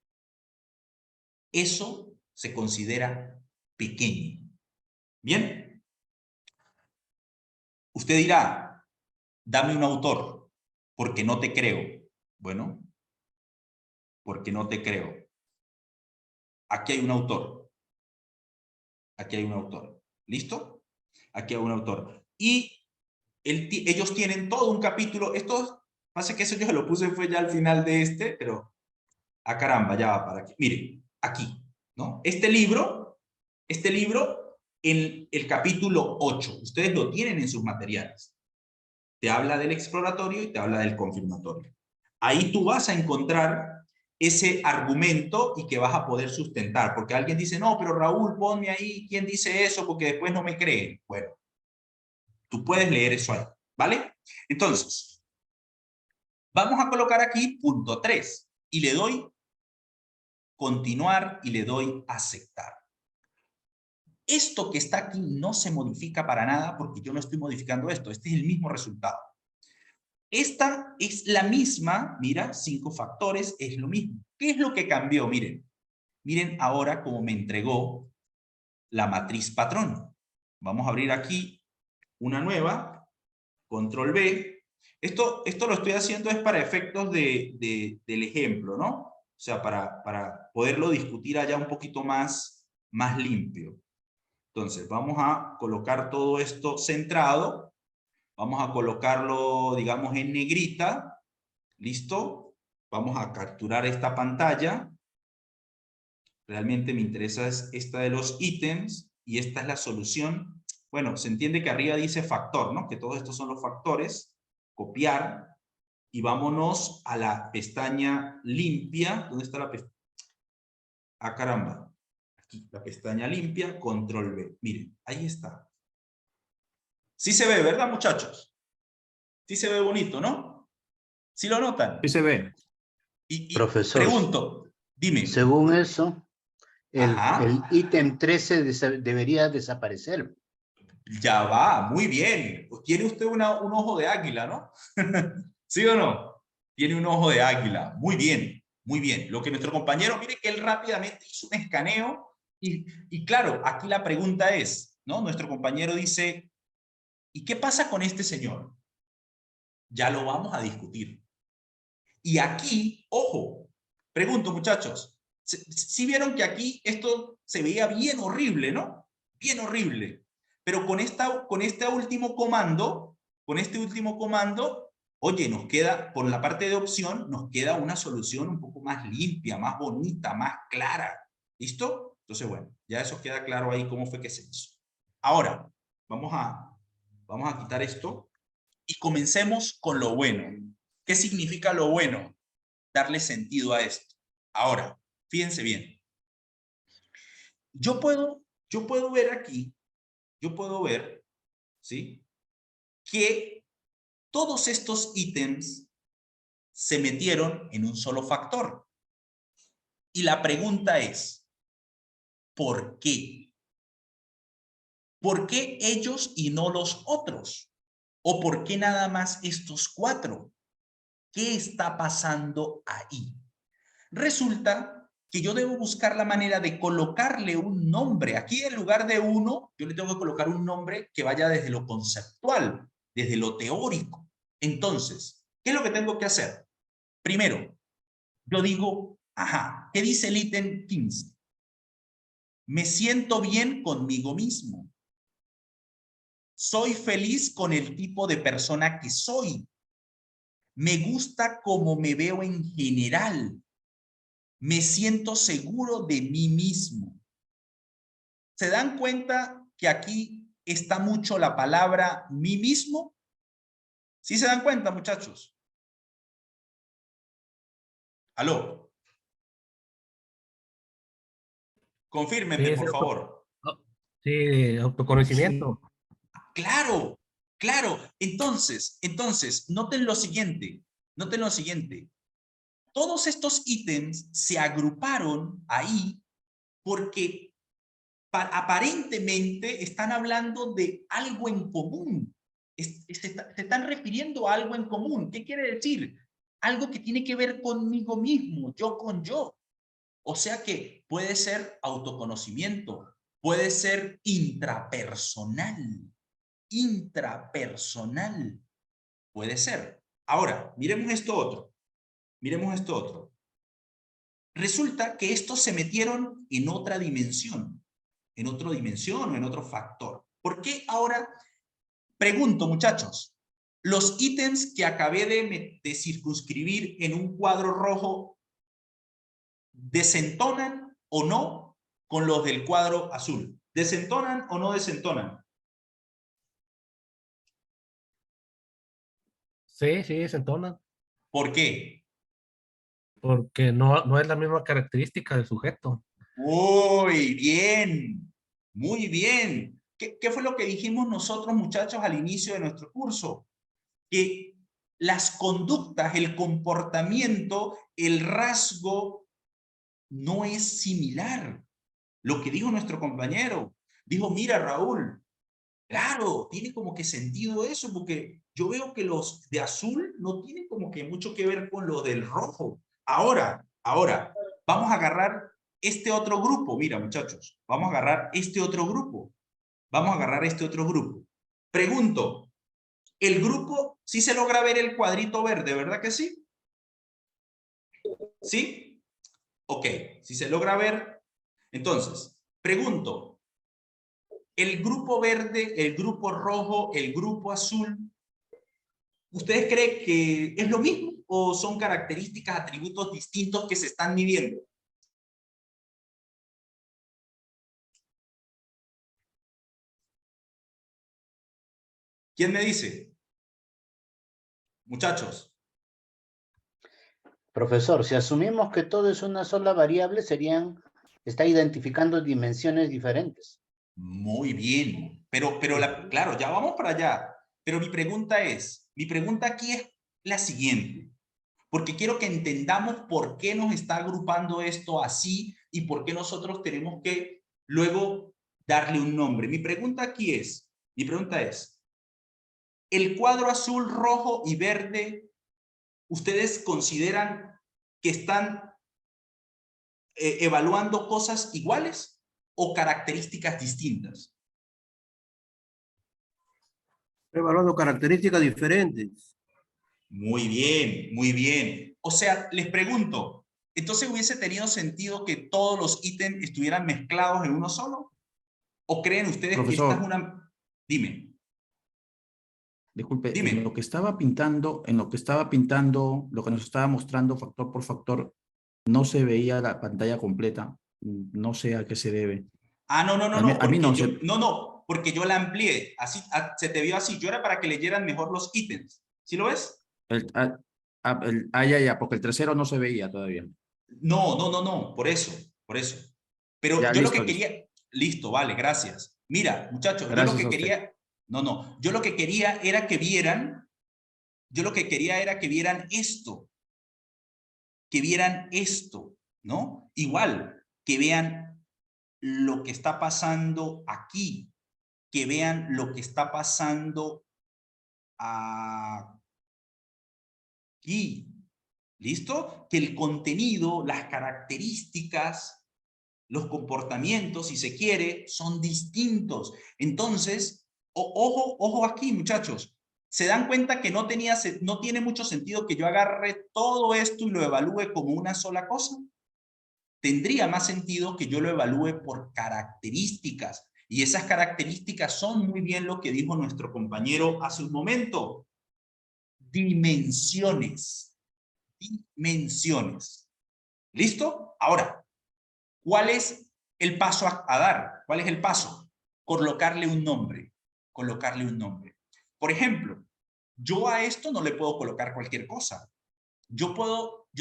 Eso se considera pequeño. ¿Bien? Usted dirá, dame un autor, porque no te creo. Bueno, porque no te creo. Aquí hay un autor. Aquí hay un autor. ¿Listo? Aquí hay un autor. Y ellos tienen todo un capítulo. Esto, pasa que eso yo lo puse fue ya al final de este, pero caramba, ya va para aquí. Miren, aquí, ¿no? Este libro, en el capítulo 8, ustedes lo tienen en sus materiales. Te habla del exploratorio y te habla del confirmatorio. Ahí tú vas a encontrar ese argumento y que vas a poder sustentar, porque alguien dice, no, pero Raúl, ponme ahí, ¿quién dice eso? Porque después no me creen. Bueno, tú puedes leer eso ahí, ¿vale? Entonces, vamos a colocar aquí punto 3 y le doy continuar y le doy aceptar. Esto que está aquí no se modifica para nada porque yo no estoy modificando esto. Este es el mismo resultado. Esta es la misma, mira, 5 factores, es lo mismo. ¿Qué es lo que cambió? Miren, miren ahora cómo me entregó la matriz patrón. Vamos a abrir aquí una nueva, control B. Esto lo estoy haciendo es para efectos del ejemplo, ¿no? O sea, para poderlo discutir allá un poquito más limpio. Entonces, vamos a colocar todo esto centrado. Vamos a colocarlo, digamos, en negrita. ¿Listo? Vamos a capturar esta pantalla. Realmente me interesa es esta de los ítems y esta es la solución. Bueno, se entiende que arriba dice factor, ¿no? Que todos estos son los factores. Copiar. Y vámonos a la pestaña limpia. ¿Dónde está la pestaña? Caramba. Aquí, la pestaña limpia, control B. Miren, ahí está. Sí se ve, ¿verdad, muchachos? Sí se ve bonito, ¿no? ¿Sí lo notan? Sí se ve. Y Profesor, pregunto, dime. según eso, el Ajá. ítem 13 debería desaparecer. Ya va, muy bien. Tiene usted un ojo de águila, ¿no? ¿Sí o no? Tiene un ojo de águila. Muy bien, muy bien. Lo que nuestro compañero, mire que él rápidamente hizo un escaneo y claro, aquí la pregunta es, ¿no? Nuestro compañero dice, ¿y qué pasa con este señor? Ya lo vamos a discutir. Y aquí, ojo, pregunto muchachos, ¿sí vieron que aquí esto se veía bien horrible, ¿no? Bien horrible. Pero con este último comando, oye, nos queda, por la parte de opción, nos queda una solución un poco más limpia, más bonita, más clara. ¿Listo? Entonces, bueno, ya eso queda claro ahí cómo fue que se hizo. Ahora, vamos a quitar esto y comencemos con lo bueno. ¿Qué significa lo bueno? Darle sentido a esto. Ahora, fíjense bien. Yo puedo ver aquí, ¿sí? Que todos estos ítems se metieron en un solo factor. Y la pregunta es, ¿por qué? ¿Por qué ellos y no los otros? ¿O por qué nada más estos 4? ¿Qué está pasando ahí? Resulta que yo debo buscar la manera de colocarle un nombre. Aquí en lugar de 1, yo le tengo que colocar un nombre que vaya desde lo conceptual, desde lo teórico. Entonces, ¿qué es lo que tengo que hacer? Primero, yo digo, ajá, ¿qué dice el ítem 15? Me siento bien conmigo mismo. Soy feliz con el tipo de persona que soy. Me gusta cómo me veo en general. Me siento seguro de mí mismo. ¿Se dan cuenta que aquí está mucho la palabra mí mismo? ¿Sí se dan cuenta, muchachos? ¿Aló? Confírmenme, Sí, por favor. sí, autoconocimiento. Claro, claro. Entonces, noten lo siguiente. Noten lo siguiente. Todos estos ítems se agruparon ahí porque aparentemente están hablando de algo en común. Se están refiriendo a algo en común. ¿Qué quiere decir? Algo que tiene que ver conmigo mismo, yo con yo. O sea que puede ser autoconocimiento, puede ser intrapersonal, puede ser. Ahora, miremos esto otro. Resulta que estos se metieron en otra dimensión, en otro factor. ¿Por qué ahora? Pregunto, muchachos, los ítems que acabé de circunscribir en un cuadro rojo, ¿desentonan o no con los del cuadro azul? ¿Desentonan o no desentonan? Sí, sí, se entonan, ¿Por qué? porque no es la misma característica del sujeto. Muy bien, muy bien. ¿Qué fue lo que dijimos nosotros, muchachos, al inicio de nuestro curso? Que las conductas, el comportamiento, el rasgo no es similar. Lo que dijo nuestro compañero, dijo, mira Raúl, claro, tiene como que sentido eso, porque yo veo que los de azul no tienen como que mucho que ver con los del rojo. Ahora, vamos a agarrar este otro grupo. Mira, muchachos, vamos a agarrar este otro grupo. Pregunto, ¿el grupo sí se logra ver el cuadrito verde, verdad que sí? ¿Sí? Ok, si se logra ver. Entonces, pregunto, ¿el grupo verde, el grupo rojo, el grupo azul, ¿ustedes creen que es lo mismo o son características, atributos distintos que se están midiendo? ¿Quién me dice? Muchachos. Profesor, si asumimos que todo es una sola variable, está identificando dimensiones diferentes. Muy bien, pero claro, ya vamos para allá. Pero mi pregunta aquí es la siguiente, porque quiero que entendamos por qué nos está agrupando esto así y por qué nosotros tenemos que luego darle un nombre. Mi pregunta es, ¿el cuadro azul, rojo y verde, ustedes consideran que están evaluando cosas iguales o características distintas? Evaluando características diferentes. Muy bien, muy bien. O sea, les pregunto, ¿entonces hubiese tenido sentido que todos los ítems estuvieran mezclados en uno solo? ¿O creen ustedes que esta es Profesor, una... Dime, disculpe, en lo dime. que estaba pintando, lo que nos estaba mostrando factor por factor, no se veía la pantalla completa. No sé a qué se debe. Ah, no, A mí porque no yo, se... porque yo la amplié. Así, se te vio así. Yo era para que leyeran mejor los ítems. ¿Sí lo ves? ya, porque el tercero no se veía todavía. No, por eso. Pero Ya, yo lo que listo. quería, listo, vale, gracias. Mira, muchachos, yo lo Gracias que a usted. quería, yo lo que quería era que vieran, que vieran esto, ¿no? Igual, que vean lo que está pasando aquí, que vean lo que está pasando aquí. ¿Listo? Que el contenido, las características, los comportamientos, si se quiere, son distintos. Entonces, ojo aquí, muchachos. ¿Se dan cuenta que no tiene mucho sentido que yo agarre todo esto y lo evalúe como una sola cosa? Tendría más sentido que yo lo evalúe por características. Y esas características son muy bien lo que dijo nuestro compañero hace un momento. Dimensiones. ¿Listo? Ahora, ¿cuál es el paso a dar? ¿Cuál es el paso? Colocarle un nombre. Colocarle un nombre. Por ejemplo, yo a esto no le puedo colocar cualquier cosa. Yo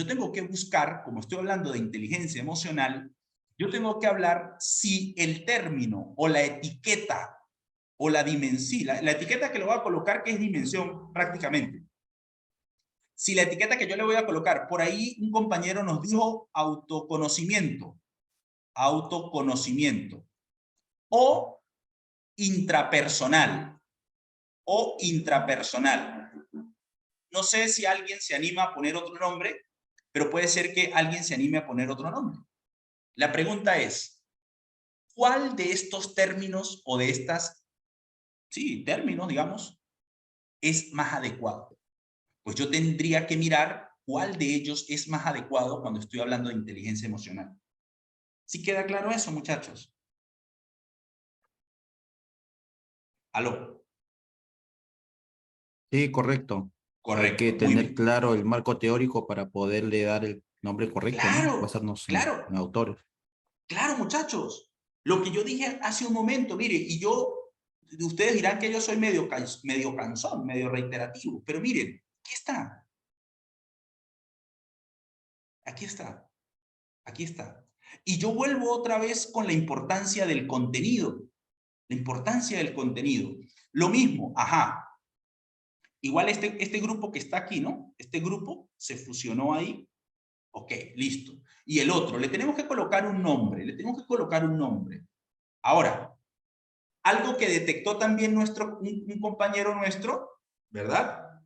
tengo que buscar, como estoy hablando de inteligencia emocional, yo tengo que hablar si el término o la etiqueta o la dimensión, la etiqueta que le voy a colocar, que es dimensión prácticamente. Si la etiqueta que yo le voy a colocar, por ahí un compañero nos dijo autoconocimiento, autoconocimiento, o intrapersonal, No sé si alguien se anima a poner otro nombre, pero puede ser que alguien se anime a poner otro nombre. La pregunta es, ¿cuál de estos términos o de estas, sí, términos, digamos, es más adecuado? Pues yo tendría que mirar cuál de ellos es más adecuado cuando estoy hablando de inteligencia emocional. ¿Sí queda claro eso, muchachos? ¿Aló? Sí, correcto. Hay Correcto, que muy tener bien. claro el marco teórico para poderle dar el nombre correcto, ¿no? Claro, Basarnos claro. en autores. Claro, muchachos. Lo que yo dije hace un momento, mire, y ustedes dirán que yo soy medio cansón, medio reiterativo, pero miren, aquí está. Aquí está. Aquí está. Y yo vuelvo otra vez con la importancia del contenido. La importancia del contenido. Lo mismo, ajá. Igual este grupo que está aquí, ¿no? Este grupo se fusionó ahí. Ok, listo. Y el otro, le tenemos que colocar un nombre. Le tenemos que colocar un nombre. Ahora, algo que detectó también un compañero nuestro, ¿verdad?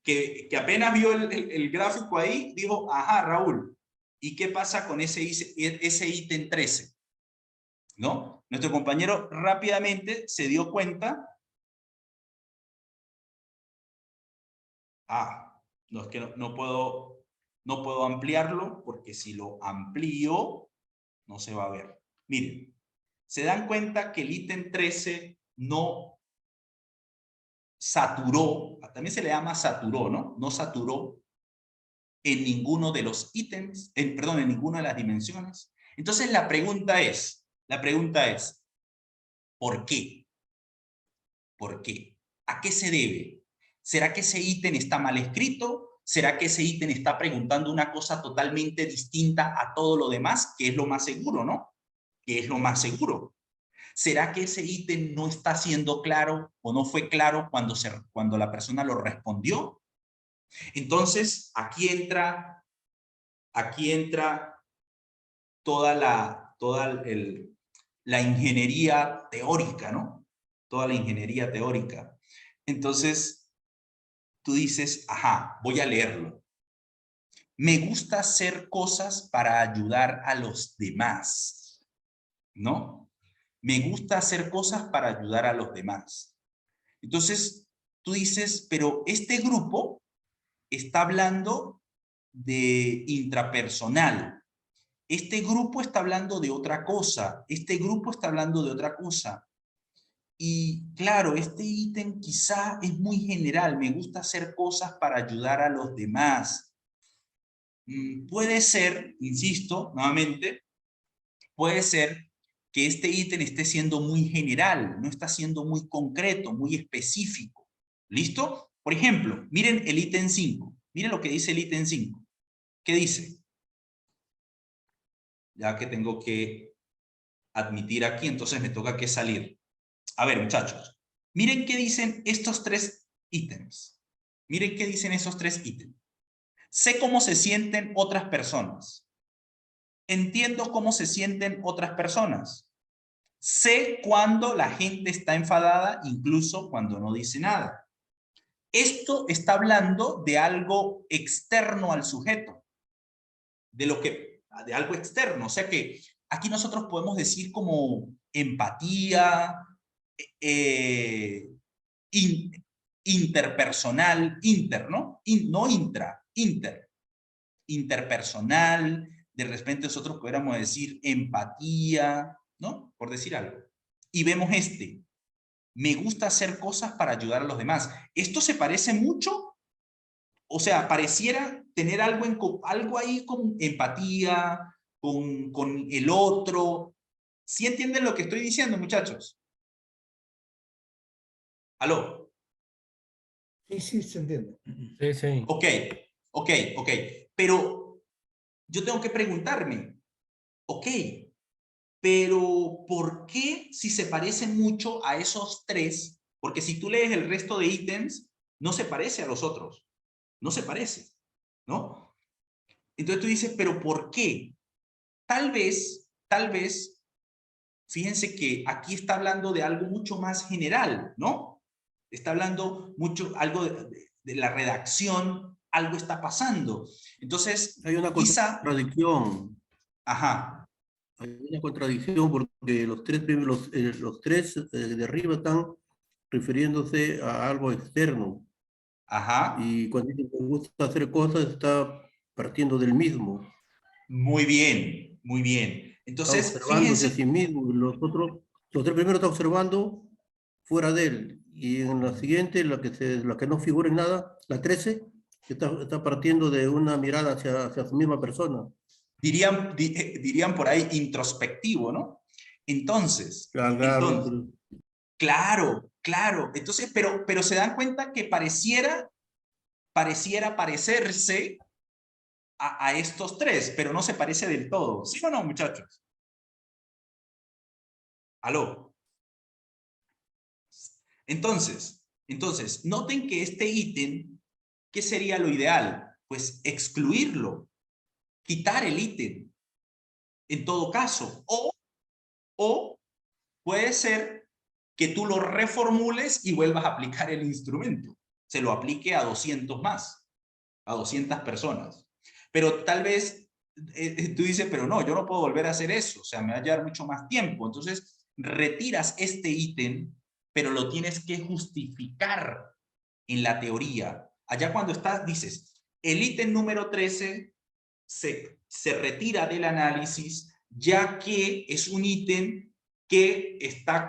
Que apenas vio el gráfico ahí, dijo, ajá, Raúl, ¿y qué pasa con ese ítem 13? ¿No? Nuestro compañero rápidamente se dio cuenta, no, es que no puedo ampliarlo, porque si lo amplío, no se va a ver. Miren, se dan cuenta que el ítem 13 no saturó, también se le llama saturó, ¿no? No saturó en ninguno de los ítems, perdón, en ninguna de las dimensiones. Entonces la pregunta es, ¿por qué? ¿Por qué? ¿A qué se debe? ¿Será que ese ítem está mal escrito? ¿Será que ese ítem está preguntando una cosa totalmente distinta a todo lo demás? Que es lo más seguro, ¿no? Que es lo más seguro. ¿Será que ese ítem no está siendo claro o no fue claro cuando la persona lo respondió? Entonces, aquí entra toda la ingeniería teórica, ¿no? Toda la ingeniería teórica. Entonces, tú dices, ajá, voy a leerlo. Me gusta hacer cosas para ayudar a los demás, ¿no? Me gusta hacer cosas para ayudar a los demás. Entonces, tú dices, pero este grupo está hablando de intrapersonal. Este grupo está hablando de otra cosa. Este grupo está hablando de otra cosa. Y claro, este ítem quizá es muy general. Me gusta hacer cosas para ayudar a los demás. Puede ser, insisto, nuevamente, puede ser que este ítem esté siendo muy general, no está siendo muy concreto, muy específico. ¿Listo? Por ejemplo, miren el ítem 5. Miren lo que dice el ítem 5. ¿Qué dice? Ya que tengo que admitir aquí, entonces me toca que salir. A ver, muchachos, miren qué dicen estos tres ítems. Miren qué dicen esos tres ítems. Sé cómo se sienten otras personas. Entiendo cómo se sienten otras personas. Sé cuando la gente está enfadada, incluso cuando no dice nada. Esto está hablando de algo externo al sujeto, de algo externo. O sea que aquí nosotros podemos decir como empatía, interpersonal, ¿no? No intra, interpersonal, de repente nosotros pudiéramos decir empatía, ¿no? Por decir algo. Y vemos me gusta hacer cosas para ayudar a los demás. Esto se parece mucho, o sea, pareciera tener algo ahí con empatía, con el otro. ¿Sí entienden lo que estoy diciendo, muchachos? ¿Aló? Sí, sí, se entiende. Sí, sí. Ok. Pero yo tengo que preguntarme, ok, pero ¿por qué si se parecen mucho a esos tres? Porque si tú lees el resto de ítems, no se parece a los otros. No se parece, ¿no? Entonces tú dices, ¿pero por qué? Tal vez, fíjense que aquí está hablando de algo mucho más general, ¿no? Está hablando mucho, algo de la redacción, algo está pasando. Entonces, Hay una quizá, contradicción. ajá, Hay una contradicción porque los tres de arriba están refiriéndose a algo externo. ajá, Y cuando dicen que gusta hacer cosas, está partiendo del mismo. muy bien, muy bien. Está Entonces, observándose a sí fíjense, mismo. Los tres primeros están observando fuera de él. Y en la siguiente, la que no figura en nada, la 13, está partiendo de una mirada hacia su misma persona. dirían por ahí introspectivo, ¿no? Entonces, Claro, claro. Entonces, pero se dan cuenta que pareciera parecerse a estos tres, pero no se parece del todo. ¿Sí o no, muchachos? ¿Aló? Entonces, noten que este ítem, ¿qué sería lo ideal? Pues excluirlo, quitar el ítem, en todo caso. O puede ser que tú lo reformules y vuelvas a aplicar el instrumento. Se lo aplique a 200 más, a 200 personas. Pero tal vez tú dices, pero no, yo no puedo volver a hacer eso. O sea, me va a llevar mucho más tiempo. Entonces, retiras este ítem, pero lo tienes que justificar en la teoría. Allá cuando estás, dices, el ítem número 13 se retira del análisis, ya que es un ítem que está,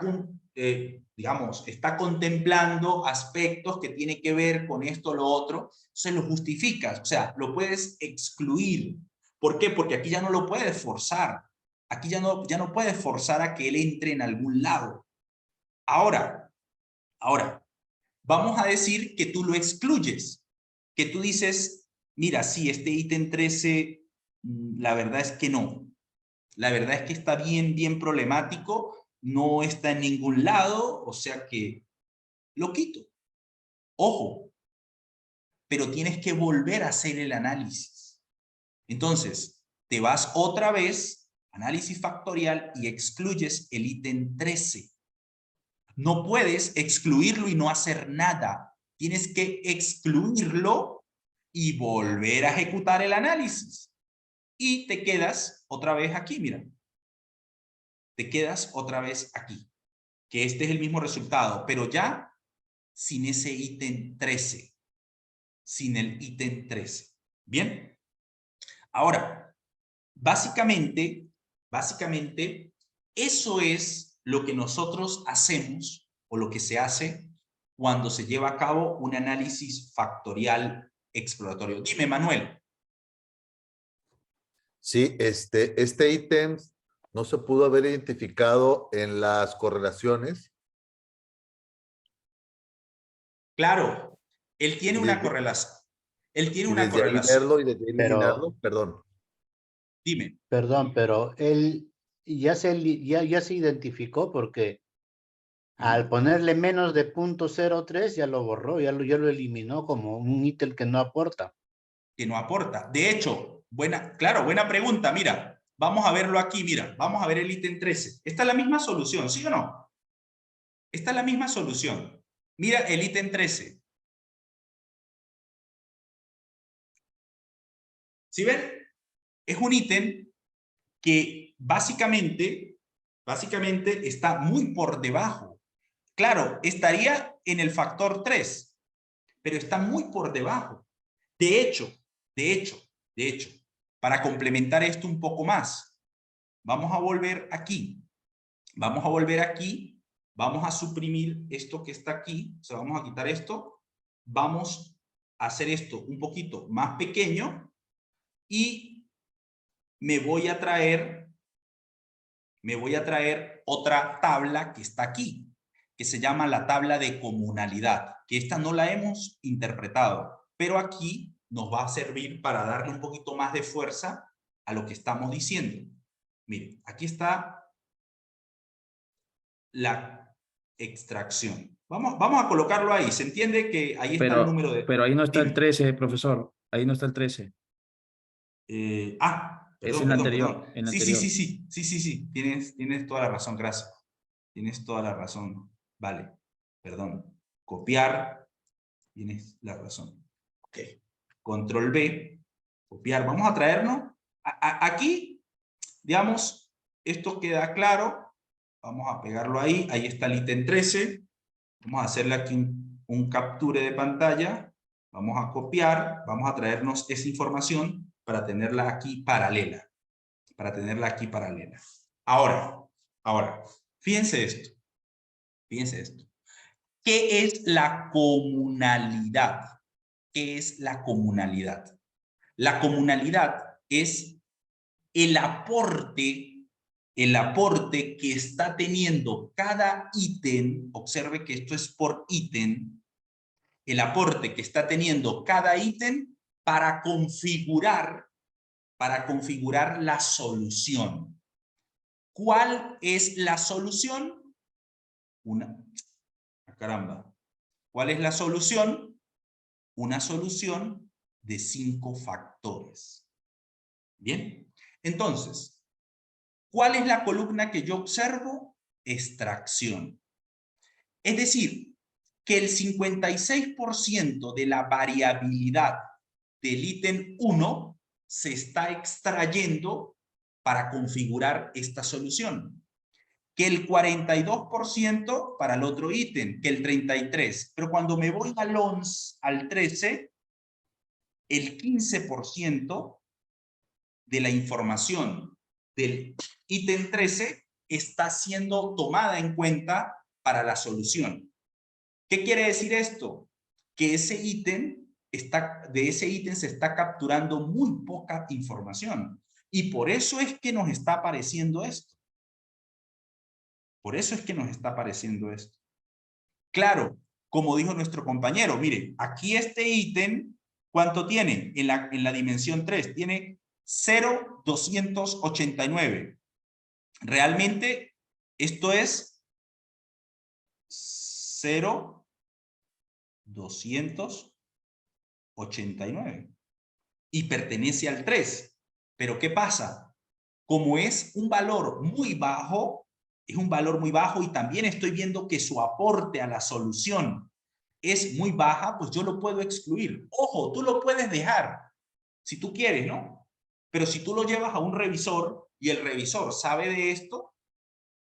digamos, está contemplando aspectos que tienen que ver con esto o lo otro, se lo justificas, o sea, lo puedes excluir. ¿Por qué? Porque aquí ya no lo puedes forzar. Aquí ya no puedes forzar a que él entre en algún lado. Ahora, vamos a decir que tú lo excluyes, que tú dices, mira, sí, este ítem 13, la verdad es que no. La verdad es que está bien problemático, no está en ningún lado, o sea que lo quito. Ojo, pero tienes que volver a hacer el análisis. Entonces, te vas otra vez, análisis factorial, y excluyes el ítem 13. No puedes excluirlo y no hacer nada. Tienes que excluirlo y volver a ejecutar el análisis. Y te quedas otra vez aquí, mira. Te quedas otra vez aquí. Que este es el mismo resultado, pero ya sin ese ítem 13. Sin el ítem 13. ¿Bien? Ahora, básicamente, eso es lo que nosotros hacemos o lo que se hace cuando se lleva a cabo un análisis factorial exploratorio. Dime, Manuel. Sí, este ítem no se pudo haber identificado en las correlaciones. Claro, él tiene Y una desde, correlación. Él tiene y una desde ahí correlación. verlo y desde ahí Pero, eliminarlo, perdón. Dime. perdón, pero él ya se identificó porque al ponerle menos de 0.03 ya lo borró, ya lo eliminó como un ítem que no aporta. Que no aporta. De hecho, buena pregunta. Mira, vamos a verlo aquí. Mira, vamos a ver el ítem 13. Esta es la misma solución, ¿sí o no? Esta es la misma solución. Mira el ítem 13. ¿Sí ven? Es un ítem que básicamente está muy por debajo. Claro, estaría en el factor 3, pero está muy por debajo. De hecho, para complementar esto un poco más, vamos a volver aquí. Vamos a suprimir esto que está aquí, o sea, vamos a quitar esto, vamos a hacer esto un poquito más pequeño y me voy a traer otra tabla que está aquí, que se llama la tabla de comunalidad, que esta no la hemos interpretado, pero aquí nos va a servir para darle un poquito más de fuerza a lo que estamos diciendo. Miren, aquí está la extracción. Vamos a colocarlo ahí. Se entiende que ahí está el número de... Pero ahí no está el Dime. 13, profesor. Ahí no está el 13. Perdón, Es en la anterior. perdón. En la Sí, anterior. sí. Tienes toda la razón, gracias. Tienes toda la razón. Vale, perdón. Copiar. Tienes la razón. Ok. Control B. Copiar. Vamos a traernos. Aquí, digamos, esto queda claro. Vamos a pegarlo ahí. Ahí está el ítem 13. Vamos a hacerle aquí un capture de pantalla. Vamos a copiar. Vamos a traernos esa información para tenerla aquí paralela. Ahora, fíjense esto. ¿Qué es la comunalidad? ¿Qué es la comunalidad? La comunalidad es el aporte que está teniendo cada ítem. Observe que esto es por ítem. El aporte que está teniendo cada ítem para configurar la solución. ¿Cuál es la solución? Caramba. ¿Cuál es la solución? Una solución de 5 factores. Bien. Entonces, ¿cuál es la columna que yo observo? Extracción. Es decir, que el 56% de la variabilidad del ítem 1 se está extrayendo para configurar esta solución. Que el 42% para el otro ítem, que el 33%. Pero cuando me voy al 13, el 15% de la información del ítem 13 está siendo tomada en cuenta para la solución. ¿Qué quiere decir esto? Que de ese ítem se está capturando muy poca información. Y por eso es que nos está apareciendo esto. Claro, como dijo nuestro compañero, mire, aquí este ítem, ¿cuánto tiene? En la dimensión 3, tiene 0,289. Realmente, esto es 0,289. Y pertenece al 3. Pero ¿qué pasa? Como es un valor muy bajo, y también estoy viendo que su aporte a la solución es muy baja, pues yo lo puedo excluir. Ojo, tú lo puedes dejar, si tú quieres, ¿no? Pero si tú lo llevas a un revisor y el revisor sabe de esto,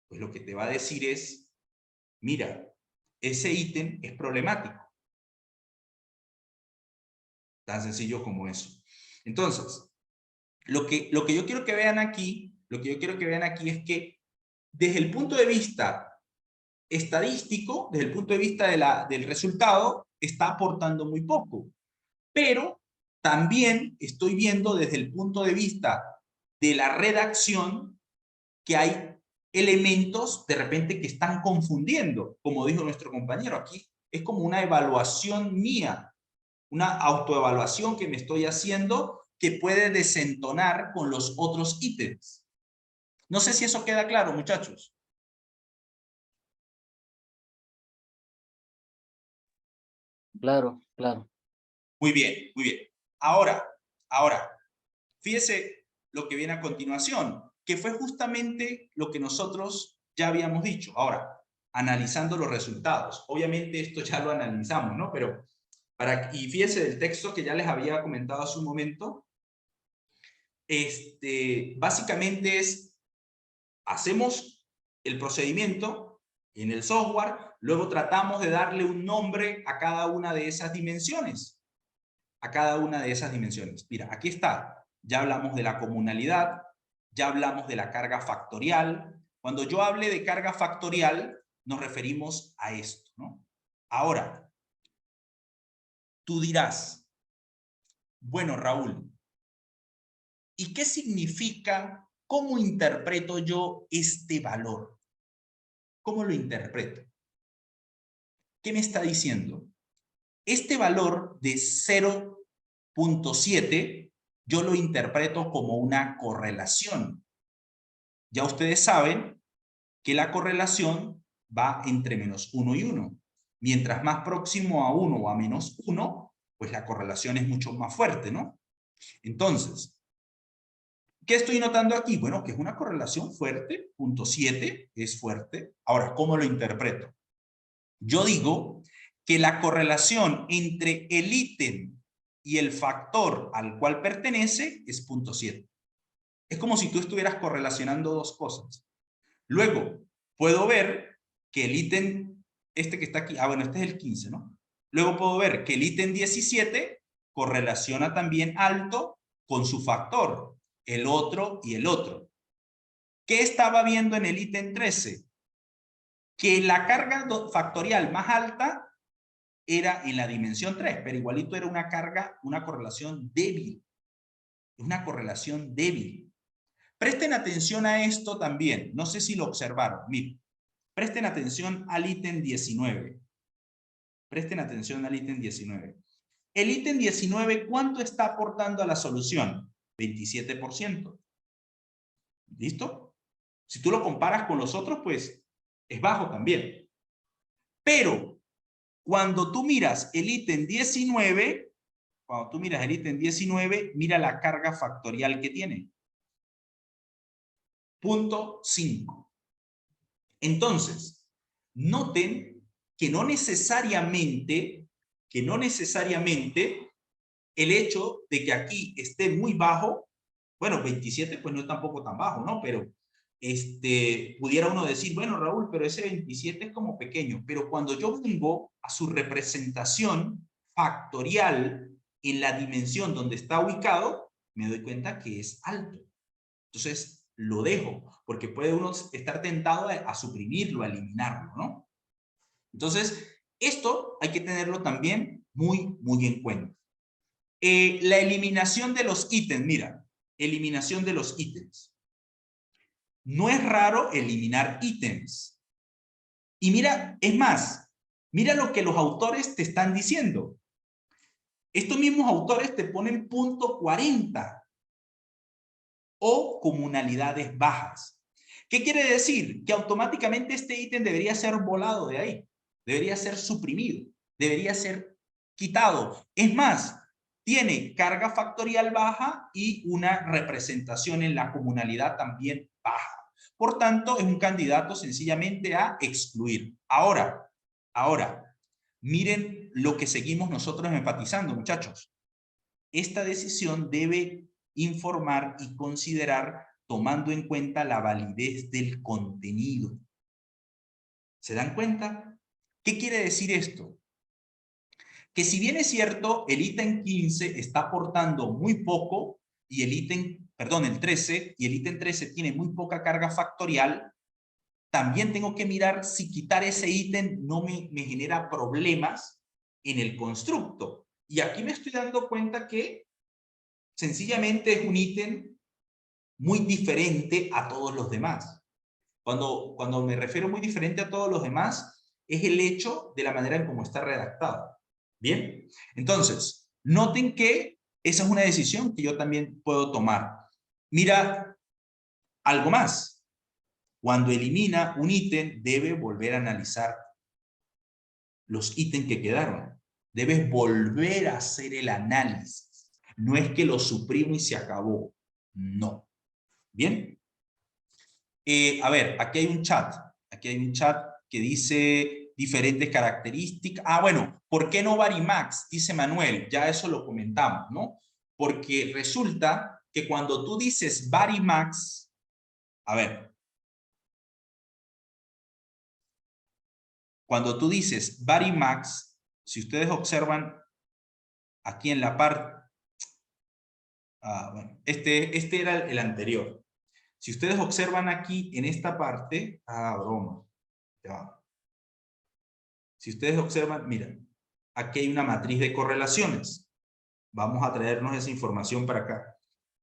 pues lo que te va a decir es, mira, ese ítem es problemático. Tan sencillo como eso. Entonces, lo que yo quiero que vean aquí, es que desde el punto de vista estadístico, desde el punto de vista del resultado, está aportando muy poco. Pero también estoy viendo desde el punto de vista de la redacción que hay elementos de repente que están confundiendo, como dijo nuestro compañero aquí. Es como una evaluación mía, una autoevaluación que me estoy haciendo que puede desentonar con los otros ítems. No sé si eso queda claro, muchachos. Claro. Muy bien, muy bien. Ahora, fíjese lo que viene a continuación, que fue justamente lo que nosotros ya habíamos dicho. Ahora, analizando los resultados. Obviamente esto ya lo analizamos, ¿no? Pero, y fíjese del texto que ya les había comentado hace un momento, básicamente hacemos el procedimiento en el software, luego tratamos de darle un nombre a cada una de esas dimensiones. Mira, aquí está. Ya hablamos de la comunalidad, ya hablamos de la carga factorial. Cuando yo hable de carga factorial, nos referimos a esto, ¿no? Ahora, tú dirás, bueno, Raúl, ¿Y qué significa? ¿Cómo interpreto yo este valor? ¿Cómo lo interpreto? ¿Qué me está diciendo? Este valor de 0.7 yo lo interpreto como una correlación. Ya ustedes saben que la correlación va entre -1 y 1. Mientras más próximo a 1 o a -1, pues la correlación es mucho más fuerte, ¿no? Entonces, ¿qué estoy notando aquí? Bueno, que es una correlación fuerte, 0.7 es fuerte. Ahora, ¿cómo lo interpreto? Yo digo que la correlación entre el ítem y el factor al cual pertenece es 0.7. Es como si tú estuvieras correlacionando dos cosas. Luego, puedo ver que el ítem, este que está aquí, bueno, este es el 15, ¿no? Luego puedo ver que el ítem 17 correlaciona también alto con su factor, el otro y el otro. ¿Qué estaba viendo en el ítem 13? Que la carga factorial más alta era en la dimensión 3, pero igualito era una carga, una correlación débil. Una correlación débil. Presten atención a esto también. No sé si lo observaron. Miren, presten atención al ítem 19. Presten atención al ítem 19. El ítem 19, ¿cuánto está aportando a la solución? 27%. ¿Listo? Si tú lo comparas con los otros, pues es bajo también. Pero cuando tú miras el ítem 19, mira la carga factorial que tiene. 0.5. Entonces, noten que no necesariamente el hecho de que aquí esté muy bajo, bueno, 27 pues no es tampoco tan bajo, ¿no? Pero pudiera uno decir, bueno, Raúl, pero ese 27 es como pequeño. Pero cuando yo vengo a su representación factorial en la dimensión donde está ubicado, me doy cuenta que es alto. Entonces, lo dejo, porque puede uno estar tentado a suprimirlo, a eliminarlo, ¿no? Entonces, esto hay que tenerlo también muy, muy en cuenta. La eliminación de los ítems, mira, eliminación de los ítems. No es raro eliminar ítems. Y mira, es más, mira lo que los autores te están diciendo. Estos mismos autores te ponen 0.40 o comunalidades bajas. ¿Qué quiere decir? Que automáticamente este ítem debería ser volado de ahí, debería ser suprimido, debería ser quitado. Es más, tiene carga factorial baja y una representación en la comunalidad también baja. Por tanto, es un candidato sencillamente a excluir. Ahora, miren lo que seguimos nosotros enfatizando, muchachos. Esta decisión debe informar y considerar tomando en cuenta la validez del contenido. ¿Se dan cuenta? ¿Qué quiere decir esto? Que si bien es cierto, el ítem 15 está aportando muy poco y el 13, y el ítem 13 tiene muy poca carga factorial, también tengo que mirar si quitar ese ítem no me genera problemas en el constructo. Y aquí me estoy dando cuenta que sencillamente es un ítem muy diferente a todos los demás. Cuando me refiero muy diferente a todos los demás, es el hecho de la manera en cómo está redactado. ¿Bien? Entonces, noten que esa es una decisión que yo también puedo tomar. Mira, algo más. Cuando elimina un ítem, debe volver a analizar los ítems que quedaron. Debes volver a hacer el análisis. No es que lo suprimo y se acabó. No. ¿Bien? A ver, aquí hay un chat. Aquí hay un chat que dice diferentes características. Bueno, ¿por qué no Varimax? Dice Manuel. Ya eso lo comentamos, ¿no? Porque resulta que cuando tú dices Varimax, a ver, cuando tú dices Varimax, si ustedes observan aquí en la parte, bueno, este era el anterior. Si ustedes observan aquí en esta parte, broma, ya. Si ustedes observan, miren, aquí hay una matriz de correlaciones. Vamos a traernos esa información para acá.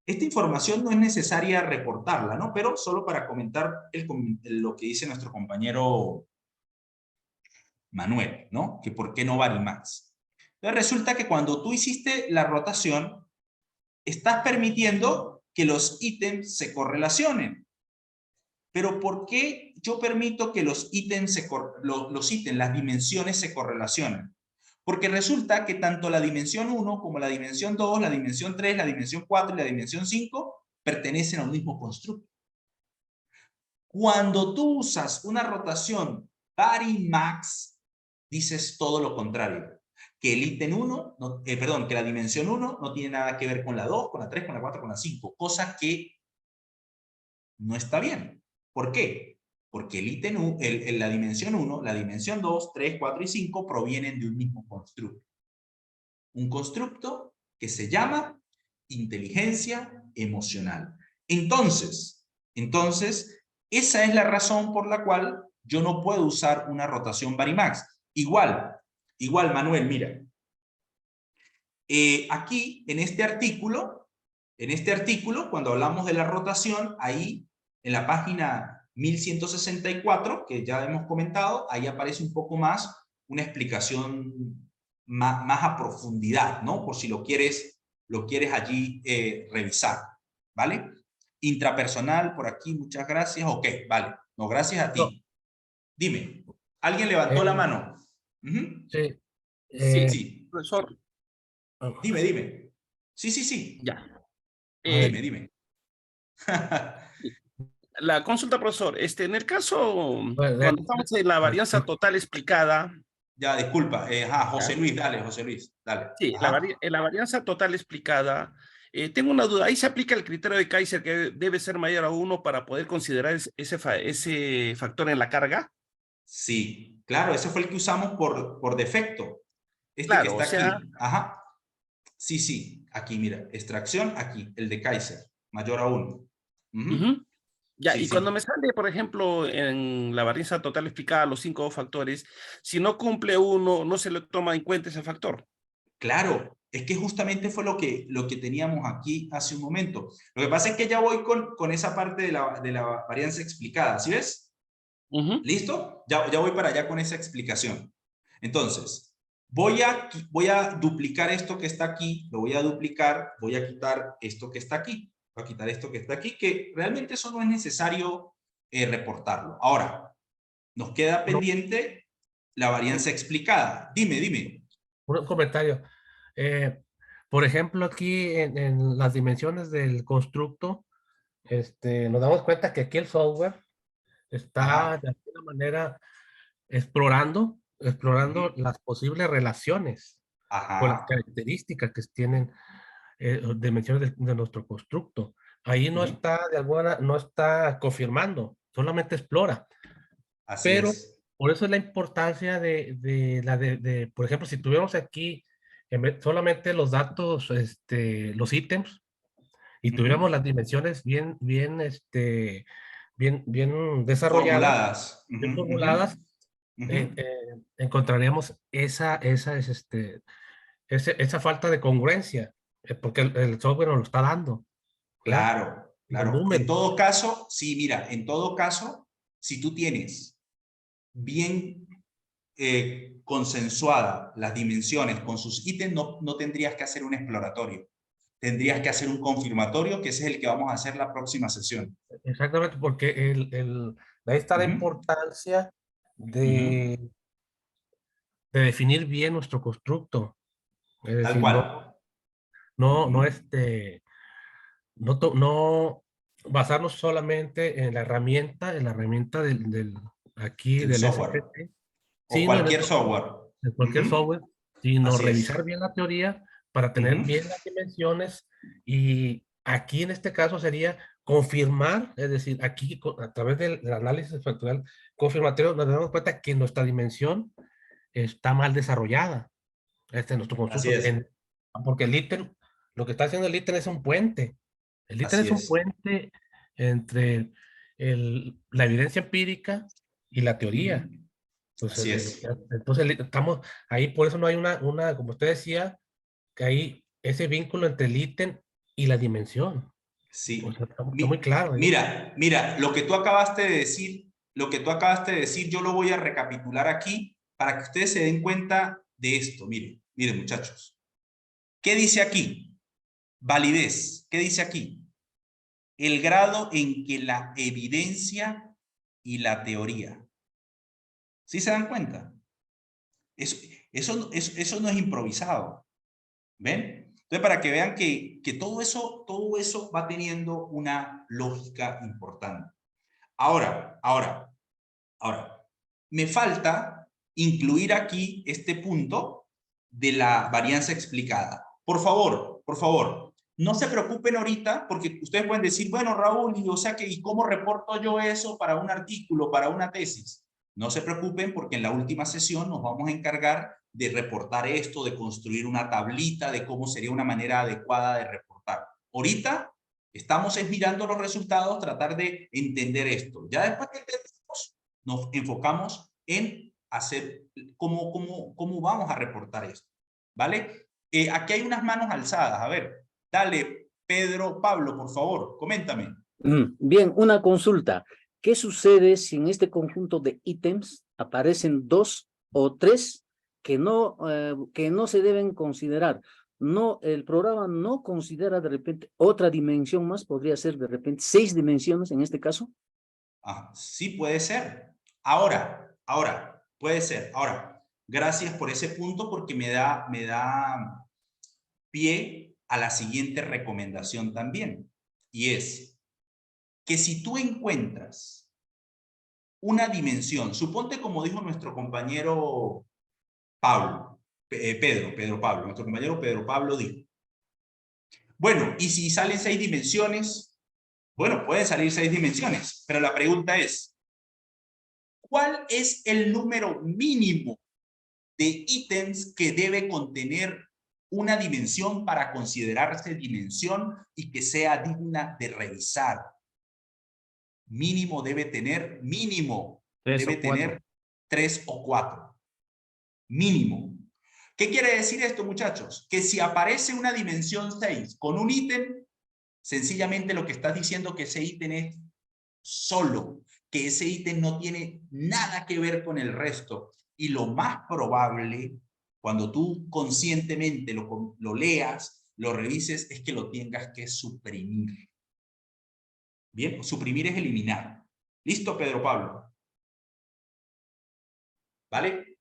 Esta información no es necesaria reportarla, ¿no? Pero solo para comentar lo que dice nuestro compañero Manuel, ¿no? Que por qué no Varimax. Entonces resulta que cuando tú hiciste la rotación, estás permitiendo que los ítems se correlacionen. Pero ¿por qué yo permito que los ítems, las dimensiones se correlacionen? Porque resulta que tanto la dimensión 1 como la dimensión 2, la dimensión 3, la dimensión 4 y la dimensión 5 pertenecen a un mismo constructo. Cuando tú usas una rotación Varimax, dices todo lo contrario. Que el ítem 1, que la dimensión 1 no tiene nada que ver con la 2, con la 3, con la 4, con la 5. Cosa que no está bien. ¿Por qué? Porque el ítem, la dimensión 1, la dimensión 2, 3, 4 y 5 provienen de un mismo constructo. Un constructo que se llama inteligencia emocional. Entonces, esa es la razón por la cual yo no puedo usar una rotación Varimax. Igual, Manuel, mira. Aquí, en este artículo, cuando hablamos de la rotación, ahí, en la página 1164, que ya hemos comentado, ahí aparece un poco más una explicación más a profundidad, ¿no? Por si lo quieres allí revisar, ¿vale? Intrapersonal, por aquí, muchas gracias. Ok, vale. No, gracias a ti. No. Dime, ¿alguien levantó la mano? Sí. Sí. Profesor. Dime. Sí. Ya. Dime. La consulta, profesor. En el caso, Bueno, cuando estamos en la varianza total explicada. Ya, disculpa. José Luis, dale. Sí, en la varianza total explicada, tengo una duda. ¿Ahí se aplica el criterio de Kaiser que debe ser mayor a 1 para poder considerar ese factor en la carga? Sí, claro, ese fue el que usamos por defecto. Claro, que está aquí. Ajá. Sí. Aquí, mira. Extracción, aquí. El de Kaiser. Mayor a 1. Ya, Sí, y cuando me sale, por ejemplo, en la varianza total explicada, los 5 factores, si no cumple 1, no se le toma en cuenta ese factor. Claro, es que justamente fue lo que teníamos aquí hace un momento. Lo que pasa es que ya voy con esa parte de la varianza explicada, ¿sí ves? ¿Listo? Ya voy para allá con esa explicación. Entonces, voy a duplicar esto que está aquí, lo voy a duplicar, voy a quitar esto que está aquí, voy a quitar esto que está aquí, que realmente eso no es necesario reportarlo. Ahora, nos queda pendiente la varianza explicada. Dime. Un comentario. Por ejemplo, aquí en las dimensiones del constructo, nos damos cuenta que aquí el software está de alguna manera explorando las posibles relaciones con las características que tienen dimensiones de nuestro constructo. Ahí no está no está confirmando, solamente explora. Así Pero es. por eso es la importancia por ejemplo, si tuviéramos aquí solamente los datos, los ítems, y tuviéramos las dimensiones bien desarrolladas, bien formuladas, encontraríamos esa falta de congruencia, porque el software nos lo está dando. Claro. En todo caso, sí, mira, si tú tienes bien consensuada las dimensiones con sus ítems, no tendrías que hacer un exploratorio. Tendrías que hacer un confirmatorio, que ese es el que vamos a hacer la próxima sesión. Exactamente, porque ahí está la importancia de definir bien nuestro constructo. Es Tal decir, cual. no basarnos solamente en la herramienta del software. SPT, O cualquier software. de cualquier software, sino Así es. revisar bien la teoría para tener bien las dimensiones, y aquí en este caso sería confirmar, es decir, aquí a través del análisis factorial confirmatorio nos damos cuenta que nuestra dimensión está mal desarrollada, nuestro constructo, Así es. porque el ítem, lo que está haciendo el ítem es un puente. El ítem Así es un es. puente entre la evidencia empírica y la teoría. Así es. Entonces estamos ahí, por eso no hay como usted decía, que hay ese vínculo entre el ítem y la dimensión. Sí. O sea, está muy claro. Mira, lo que tú acabaste de decir, yo lo voy a recapitular aquí para que ustedes se den cuenta de esto. Miren, muchachos. ¿Qué dice aquí? Validez. ¿Qué dice aquí? El grado en que la evidencia y la teoría. ¿Sí se dan cuenta? Eso no es improvisado. ¿Ven? Entonces, para que vean que todo eso va teniendo una lógica importante. Ahora, me falta incluir aquí este punto de la varianza explicada. Por favor, no se preocupen ahorita, porque ustedes pueden decir, bueno, Raúl, ¿y cómo reporto yo eso para un artículo, para una tesis? No se preocupen, porque en la última sesión nos vamos a encargar de reportar esto, de construir una tablita, de cómo sería una manera adecuada de reportar. Ahorita estamos mirando los resultados, tratar de entender esto. Ya después que entendemos, nos enfocamos en hacer cómo vamos a reportar esto. ¿Vale? Aquí hay unas manos alzadas. A ver, dale, Pedro Pablo, por favor, coméntame. Bien, una consulta. ¿Qué sucede si en este conjunto de ítems aparecen 2 o 3 que no se deben considerar? No, el programa no considera de repente otra dimensión más, podría ser de repente 6 dimensiones en este caso. Sí, puede ser. Ahora, puede ser. Ahora, gracias por ese punto, porque me da pie a la siguiente recomendación también. Y es que si tú encuentras una dimensión, suponte como dijo nuestro compañero Pablo, Pedro Pablo, nuestro compañero Pedro Pablo dijo, bueno, ¿y si salen 6 dimensiones? Bueno, pueden salir 6 dimensiones, pero la pregunta es, ¿cuál es el número mínimo de ítems que debe contener una dimensión para considerarse dimensión y que sea digna de revisar? Mínimo debe tener 3 o 4. Mínimo. ¿Qué quiere decir esto, muchachos? Que si aparece una dimensión 6 con un ítem, sencillamente lo que estás diciendo que ese ítem es solo, que ese ítem no tiene nada que ver con el resto. Y lo más probable, cuando tú conscientemente lo leas, lo revises, es que lo tengas que suprimir. Bien, suprimir es eliminar. ¿Listo, Pedro Pablo? ¿Vale?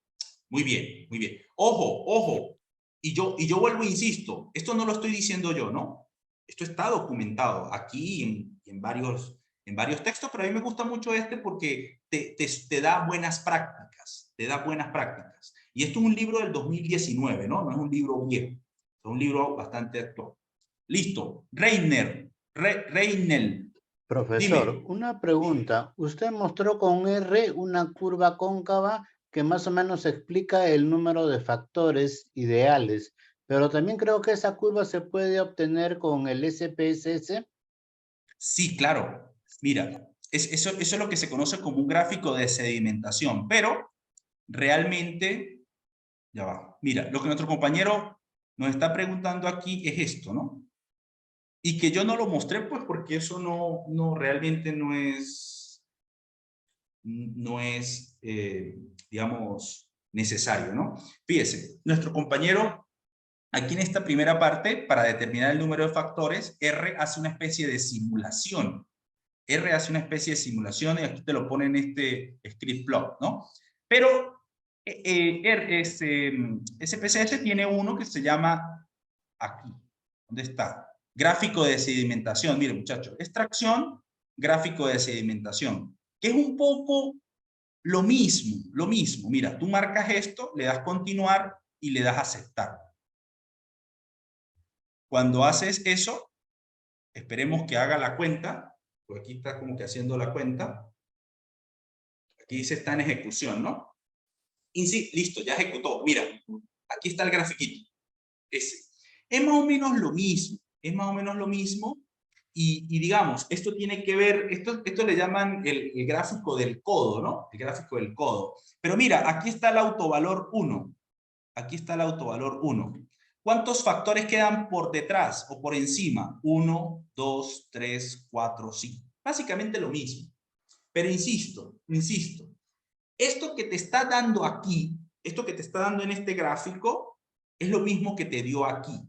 Muy bien, muy bien. Ojo. Y yo vuelvo e insisto, esto no lo estoy diciendo yo, ¿no? Esto está documentado aquí en varios textos, pero a mí me gusta mucho porque te da buenas prácticas, Y esto es un libro del 2019, ¿no? No es un libro viejo, es un libro bastante actual. Listo. Reinel. Profesor, Dime. una pregunta. Usted mostró con R una curva cóncava que más o menos explica el número de factores ideales, pero también creo que esa curva se puede obtener con el SPSS. Sí, claro. Mira, eso es lo que se conoce como un gráfico de sedimentación, pero realmente, ya va. Mira, lo que nuestro compañero nos está preguntando aquí es esto, ¿no? Y que yo no lo mostré, pues, porque eso realmente no es, digamos, necesario, ¿no? Fíjese, nuestro compañero, aquí en esta primera parte, para determinar el número de factores, R hace una especie de simulación. Y aquí te lo pone en este script plot, ¿no? Pero SPSS tiene uno que se llama aquí. ¿Dónde está? Gráfico de sedimentación. Miren, muchachos, extracción, gráfico de sedimentación, que es un poco lo mismo. Mira, tú marcas esto, le das continuar y le das aceptar. Cuando haces eso, esperemos que haga la cuenta, porque aquí está como que haciendo la cuenta. Aquí dice está en ejecución, ¿no? Y sí, listo, ya ejecutó. Mira, aquí está el grafiquito. Ese. Es más o menos lo mismo. Y digamos, esto tiene que ver, esto le llaman el gráfico del codo, ¿no? El gráfico del codo. Pero mira, aquí está el autovalor 1. ¿Cuántos factores quedan por detrás o por encima? 1, 2, 3, 4, 5. Básicamente lo mismo. Pero insisto, esto que te está dando aquí, esto que te está dando en este gráfico, es lo mismo que te dio aquí.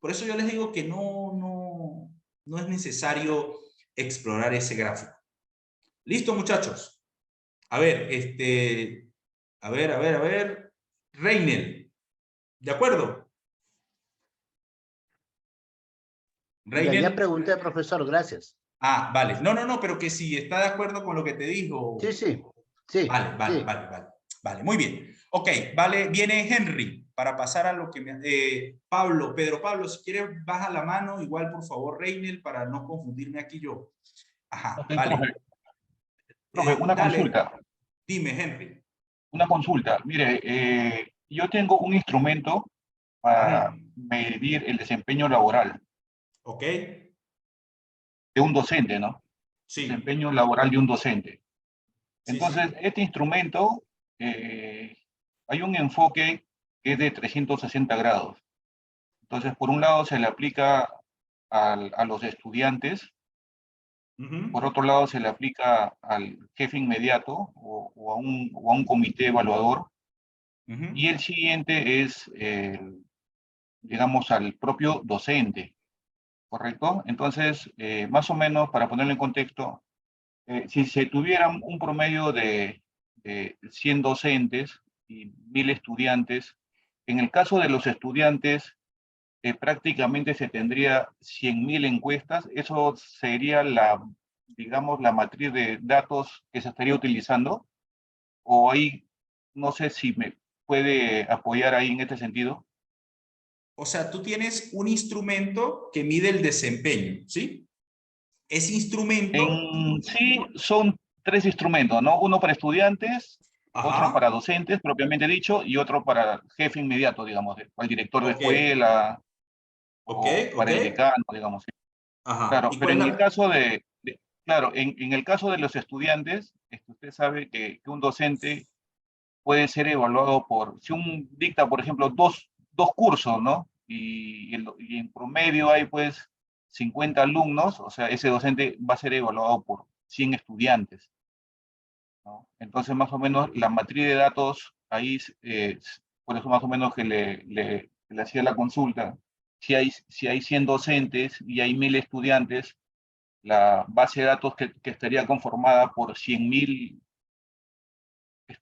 Por eso yo les digo que no es necesario explorar ese gráfico. ¿Listo, muchachos? A ver, a ver. Reynel, ¿de acuerdo? Reynel. Ya pregunté, profesor, gracias. Ah, vale. No, pero que si está de acuerdo con lo que te dijo. Sí. Vale, muy bien. Ok, vale, viene Henry para pasar a lo que me... Pedro Pablo, si quieres baja la mano, igual por favor Reynel, para no confundirme aquí yo. Ajá, Ok, vale. profe, una Dale. consulta. Dime, Henry. Una consulta. Mire, yo tengo un instrumento para medir el desempeño laboral Ok. de un docente, ¿no? Sí. Desempeño laboral de un docente. Sí, Entonces, sí. este instrumento, hay un enfoque que es de 360 grados. Entonces, por un lado se le aplica a los estudiantes, por otro lado se le aplica al jefe inmediato o a un comité evaluador, y el siguiente es, digamos, al propio docente, ¿correcto? Entonces, más o menos, para ponerlo en contexto, si se tuviera un promedio de 100 docentes y 1000 estudiantes, en el caso de los estudiantes, prácticamente se tendría 100.000 encuestas. Eso sería digamos, la matriz de datos que se estaría utilizando. O ahí, no sé si me puede apoyar ahí en este sentido. O sea, tú tienes un instrumento que mide el desempeño, ¿sí? Ese instrumento... En sí, son 3 instrumentos, ¿no? Uno para estudiantes, otro para docentes, propiamente dicho, y otro para jefe inmediato, digamos, el director de escuela, o para el decano, digamos. Ajá. Claro, ¿Y pero cuál en es el caso claro, en el caso de los estudiantes, usted sabe que un docente puede ser evaluado si dicta, por ejemplo, dos cursos, ¿no? Y en promedio hay, pues, 50 alumnos, o sea, ese docente va a ser evaluado por 100 estudiantes, ¿no? Entonces, más o menos, la matriz de datos, ahí, por eso más o menos que le hacía la consulta, si hay 100 docentes y hay 1000 estudiantes, la base de datos que estaría conformada por 100.000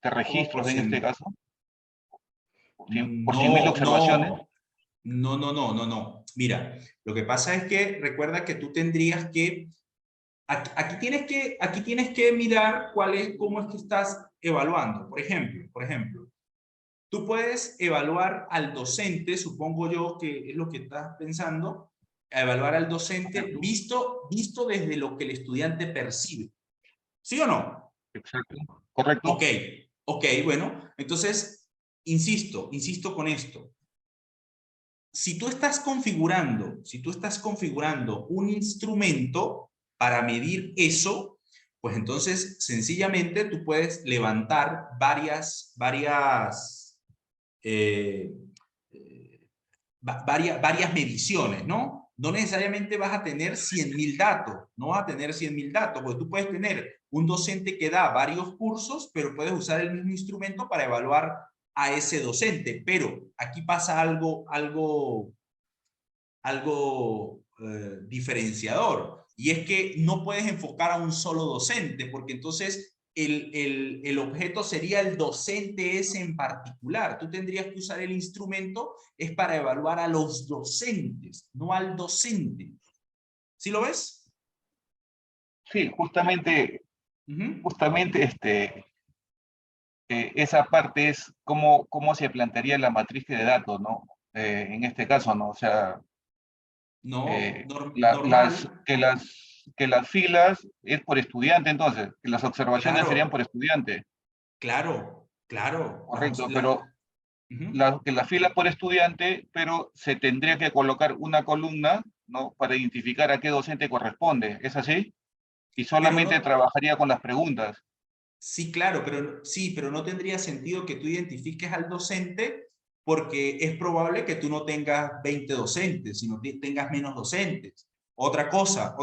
registros en este caso, por 100.000 observaciones. No. Mira, lo que pasa es que recuerda que tú tendrías que... Aquí tienes que mirar cómo es que estás evaluando. Por ejemplo, tú puedes evaluar al docente, supongo yo que es lo que estás pensando, evaluar al docente visto desde lo que el estudiante percibe. ¿Sí o no? Exacto, correcto. Ok, bueno, entonces, insisto con esto. Si tú estás configurando un instrumento para medir eso, pues entonces sencillamente tú puedes levantar varias mediciones, ¿no? No necesariamente vas a tener 100.000 datos, no vas a tener 100.000 datos, porque tú puedes tener un docente que da varios cursos, pero puedes usar el mismo instrumento para evaluar a ese docente. Pero aquí pasa algo diferenciador, y es que no puedes enfocar a un solo docente, porque entonces el objeto sería el docente ese en particular. Tú tendrías que usar el instrumento es para evaluar a los docentes, no al docente. ¿Sí lo ves? Sí, justamente esa parte es cómo se plantearía la matriz de datos, ¿no? En este caso, ¿no? O sea, normal. Que las filas es por estudiante, entonces, que las observaciones serían por estudiante. Claro. Correcto, pero que la fila por estudiante, pero se tendría que colocar una columna, ¿no? Para identificar a qué docente corresponde. ¿Es así? Y solamente trabajaría con las preguntas. Sí, claro, pero no tendría sentido que tú identifiques al docente porque es probable que tú no tengas 20 docentes, sino que tengas menos docentes. Otra cosa,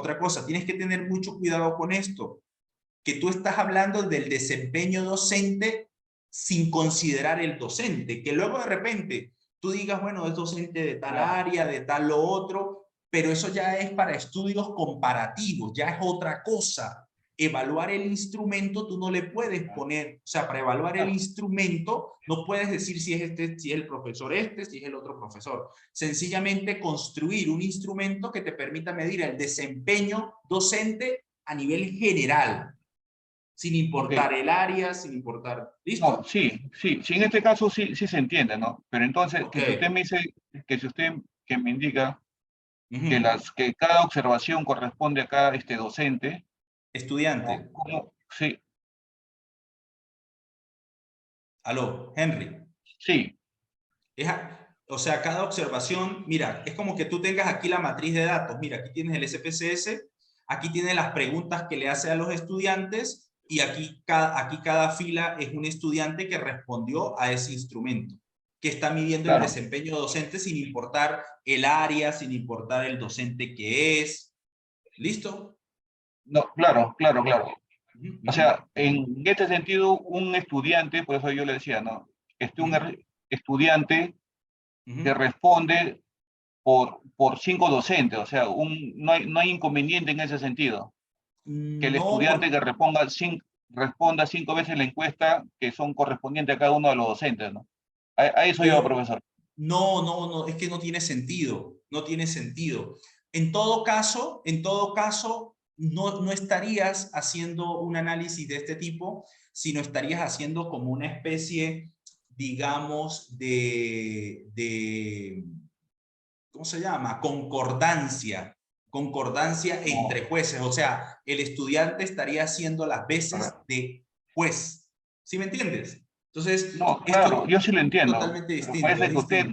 tienes que tener mucho cuidado con esto, que tú estás hablando del desempeño docente sin considerar el docente, que luego de repente tú digas, bueno, es docente de tal área, de tal lo otro, pero eso ya es para estudios comparativos, ya es otra cosa. Evaluar el instrumento, tú no le puedes poner, o sea, para evaluar el instrumento, no puedes decir si es este, si es el profesor este, si es el otro profesor. Sencillamente construir un instrumento que te permita medir el desempeño docente a nivel general, sin importar el área, sin importar... ¿Listo? No, sí, en este caso sí se entiende, ¿no? Pero entonces, Ok. que si usted me dice, que me indica Ujú. que cada observación corresponde a cada docente. Estudiante. ¿Cómo? Sí. Aló, Henry. Sí. O sea, cada observación, mira, es como que tú tengas aquí la matriz de datos. Mira, aquí tienes el SPSS, aquí tienes las preguntas que le hace a los estudiantes y aquí cada fila es un estudiante que respondió a ese instrumento, que está midiendo el desempeño docente sin importar el área, sin importar el docente que es. ¿Listo? No, claro. O sea, en este sentido, un estudiante, por eso yo le decía, ¿no? Un estudiante que responde por 5 docentes, o sea, no hay inconveniente en ese sentido. Que el estudiante que responda 5 veces la encuesta que son correspondientes a cada uno de los docentes, ¿no? A eso iba, profesor. No, es que no tiene sentido, no tiene sentido. En todo caso, no estarías haciendo un análisis de este tipo, sino estarías haciendo como una especie, digamos, ¿cómo se llama? Concordancia entre jueces. O sea, el estudiante estaría haciendo las veces de juez. ¿Sí me entiendes? Entonces, no, claro, esto yo sí lo entiendo. totalmente distinto. Parece que usted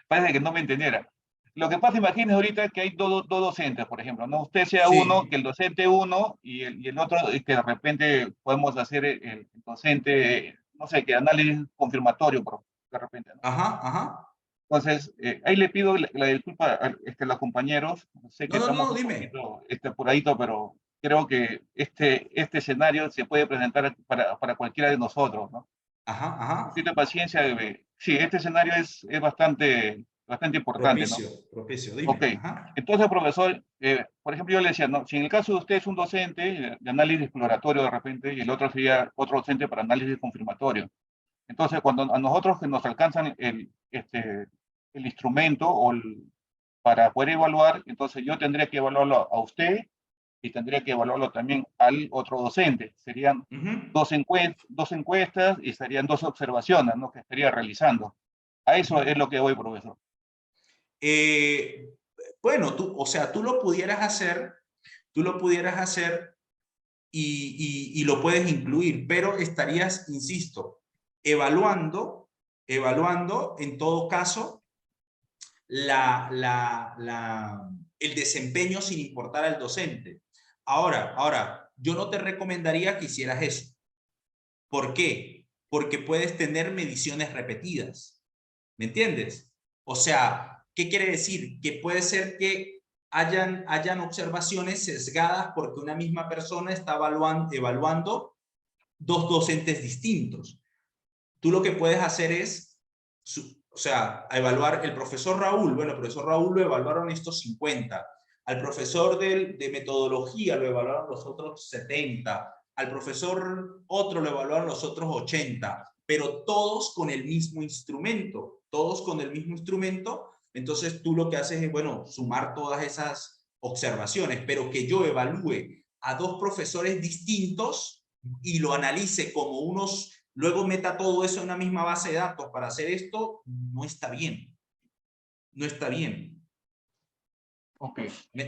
parece que no me entendiera. Lo que pasa, imagínese ahorita que hay dos docentes, por ejemplo, ¿no? Usted sea uno, que el docente uno, y el otro, que de repente podemos hacer el docente, no sé, que análisis confirmatorio, de repente, ¿no? Ajá. Entonces, ahí le pido la disculpa a los compañeros. Sé que estamos un dime. poquito apuradito, pero creo que este escenario se puede presentar para cualquiera de nosotros, ¿no? Ajá. Un poquito de paciencia. Sí, este escenario es bastante importante, ¿no? Propicio, dime. Ok. Entonces, profesor, por ejemplo, yo le decía, ¿no? Si en el caso de usted es un docente de análisis exploratorio de repente, y el otro sería otro docente para análisis confirmatorio. Entonces, cuando a nosotros que nos alcanzan el instrumento para poder evaluar, entonces yo tendría que evaluarlo a usted y tendría que evaluarlo también al otro docente. Serían dos encuestas y serían 2 observaciones, ¿no? Que estaría realizando. A eso es lo que voy, profesor. Bueno, tú lo pudieras hacer y lo puedes incluir, pero estarías, insisto, evaluando en todo caso el desempeño sin importar al docente. Ahora, yo no te recomendaría que hicieras eso. ¿Por qué? Porque puedes tener mediciones repetidas. ¿Me entiendes? O sea, ¿qué quiere decir? Que puede ser que hayan observaciones sesgadas porque una misma persona está evaluando 2 docentes distintos. Tú lo que puedes hacer es, a evaluar el profesor Raúl. Bueno, el profesor Raúl lo evaluaron estos 50. Al profesor de metodología lo evaluaron los otros 70. Al profesor otro lo evaluaron los otros 80. Pero todos con el mismo instrumento. Entonces tú lo que haces es, bueno, sumar todas esas observaciones, pero que yo evalúe a 2 profesores distintos y lo analice como unos, luego meta todo eso en una misma base de datos para hacer esto, no está bien. No está bien. Ok.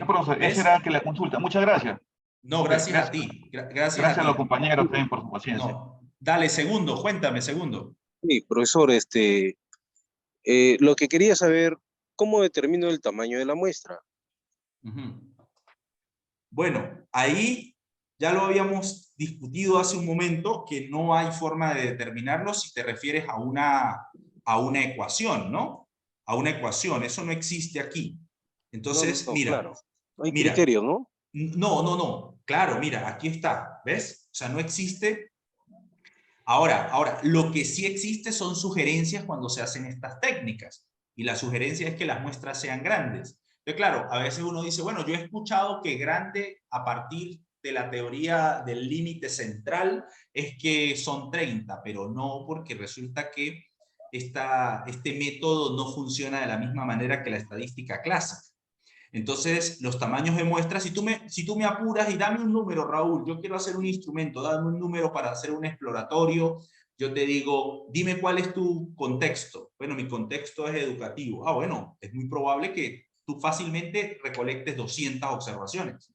Profesor, esa era que la consulta. Muchas gracias. No, gracias a ti. Gracias a los compañeros también por su paciencia. No. Dale, cuéntame, segundo. Sí, profesor, lo que quería saber, ¿cómo determino el tamaño de la muestra? Bueno, ahí ya lo habíamos discutido hace un momento, que no hay forma de determinarlo si te refieres a a una ecuación, ¿no? A una ecuación, eso no existe aquí. Entonces, mira, claro. Hay mira, criterio, ¿no? No, claro, mira, aquí está, ¿ves? O sea, no existe. Ahora, lo que sí existe son sugerencias cuando se hacen estas técnicas, y la sugerencia es que las muestras sean grandes. Entonces, claro, a veces uno dice, bueno, yo he escuchado que grande a partir de la teoría del límite central es que son 30, pero no, porque resulta que este método no funciona de la misma manera que la estadística clásica. Entonces, los tamaños de muestras, si tú me apuras y dame un número, Raúl, yo quiero hacer un instrumento, dame un número para hacer un exploratorio, yo te digo, dime cuál es tu contexto. Bueno, mi contexto es educativo. Ah, bueno, es muy probable que tú fácilmente recolectes 200 observaciones.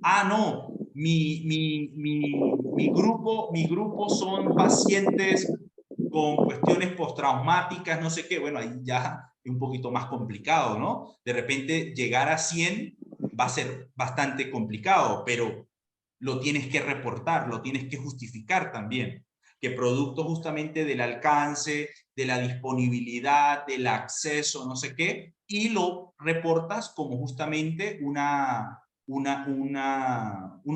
Ah, no, mi grupo son pacientes con cuestiones postraumáticas, no sé qué. Bueno, ahí ya es un poquito más complicado, ¿no? De repente llegar a 100 va a ser bastante complicado, pero lo tienes que reportar, lo tienes que justificar también, que producto justamente del alcance, de la disponibilidad, del acceso, no sé qué, y lo reportas como justamente unos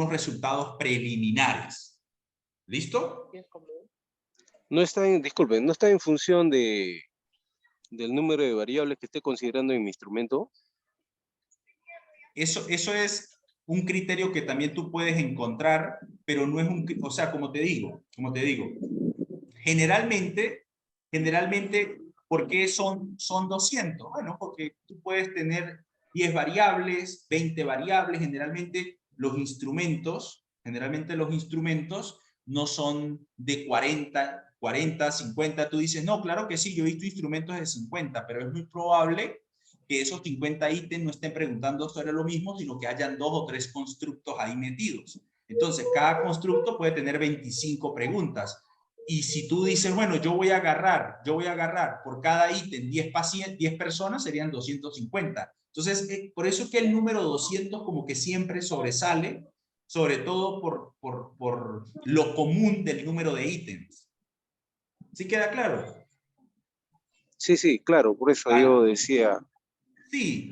resultados preliminares. ¿Listo? No está en, disculpen, no está en función del número de variables que esté considerando en mi instrumento. Eso es un criterio que también tú puedes encontrar, pero no es o sea, como te digo, generalmente, ¿por qué son 200? Bueno, porque tú puedes tener 10 variables, 20 variables, generalmente los instrumentos no son de 40, 50, tú dices, no, claro que sí, yo he visto instrumentos de 50, pero es muy probable que esos 50 ítems no estén preguntando sobre lo mismo, sino que hayan 2 o 3 constructos ahí metidos. Entonces, cada constructo puede tener 25 preguntas. Y si tú dices, bueno, yo voy a agarrar por cada ítem 10 personas, serían 250. Entonces, por eso es que el número 200 como que siempre sobresale, sobre todo por lo común del número de ítems. ¿Sí queda claro? Sí, claro, por eso Vale. yo decía, Sí.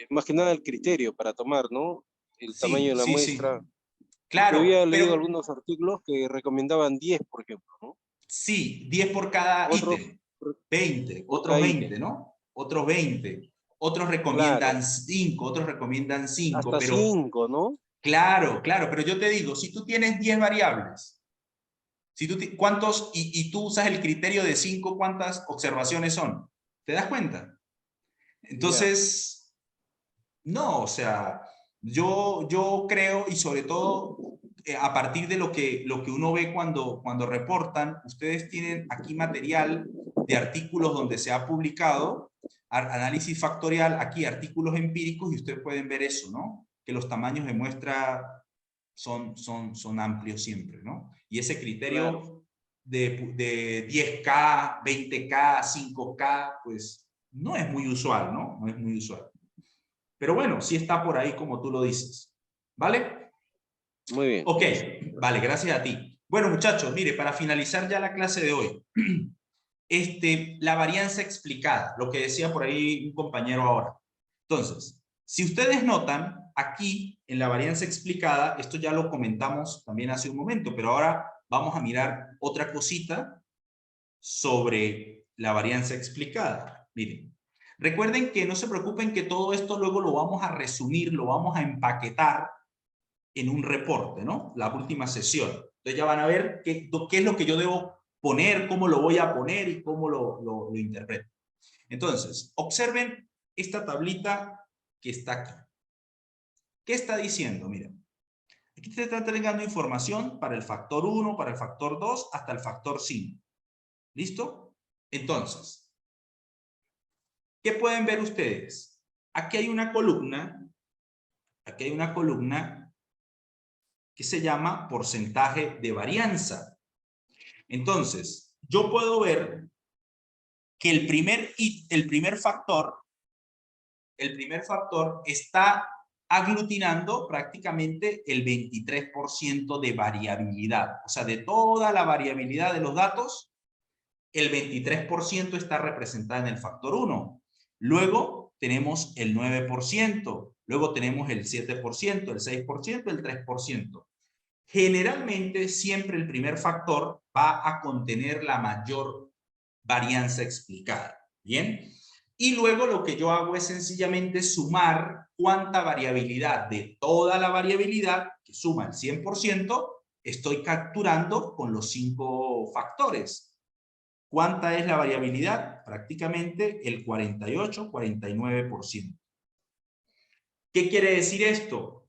Más que nada el criterio para tomar, ¿no? El tamaño de la muestra. Sí. Claro, yo había leído pero algunos artículos que recomendaban 10, por ejemplo, ¿no? sí, 10 por cada Otros, ítem. 20, por otros cada 20, ítem. ¿no? Otros 20. Otros recomiendan Claro. 5, otros recomiendan 5. Hasta pero 5, ¿no? Claro, pero yo te digo, si tú tienes 10 variables, ¿cuántos, y tú usas el criterio de 5, ¿cuántas observaciones son? ¿Te das cuenta? Entonces, no, o sea, yo creo, y sobre todo a partir de lo que uno ve cuando reportan, ustedes tienen aquí material de artículos donde se ha publicado, análisis factorial, aquí artículos empíricos, y ustedes pueden ver eso, ¿no? Que los tamaños de muestra son amplios siempre, ¿no? Y ese criterio de 10K, 20K, 5K, pues no es muy usual, ¿no? No es muy usual. Pero bueno, sí está por ahí como tú lo dices. ¿Vale? Muy bien. Ok, vale, gracias a ti. Bueno, muchachos, mire, para finalizar ya la clase de hoy, la varianza explicada, lo que decía por ahí un compañero ahora. Entonces, si ustedes notan, aquí en la varianza explicada, esto ya lo comentamos también hace un momento, pero ahora vamos a mirar otra cosita sobre la varianza explicada. Miren, recuerden que no se preocupen que todo esto luego lo vamos a resumir, lo vamos a empaquetar en un reporte, ¿no? La última sesión. Entonces ya van a ver qué es lo que yo debo poner, cómo lo voy a poner y cómo lo interpreto. Entonces, observen esta tablita que está aquí. ¿Qué está diciendo? Miren, aquí te está entregando información para el factor 1, para el factor 2, hasta el factor 5. ¿Listo? Entonces, ¿qué pueden ver ustedes? Aquí hay una columna que se llama porcentaje de varianza. Entonces, yo puedo ver que el primer factor está aglutinando prácticamente el 23% de variabilidad. O sea, de toda la variabilidad de los datos, el 23% está representada en el factor 1. Luego tenemos el 9%, luego tenemos el 7%, el 6%, el 3%. Generalmente siempre el primer factor va a contener la mayor varianza explicada. ¿Bien? Y luego lo que yo hago es sencillamente sumar cuánta variabilidad de toda la variabilidad, que suma el 100%, estoy capturando con los 5 factores. ¿Cuánta es la variabilidad? Prácticamente el 48, 49%. ¿Qué quiere decir esto?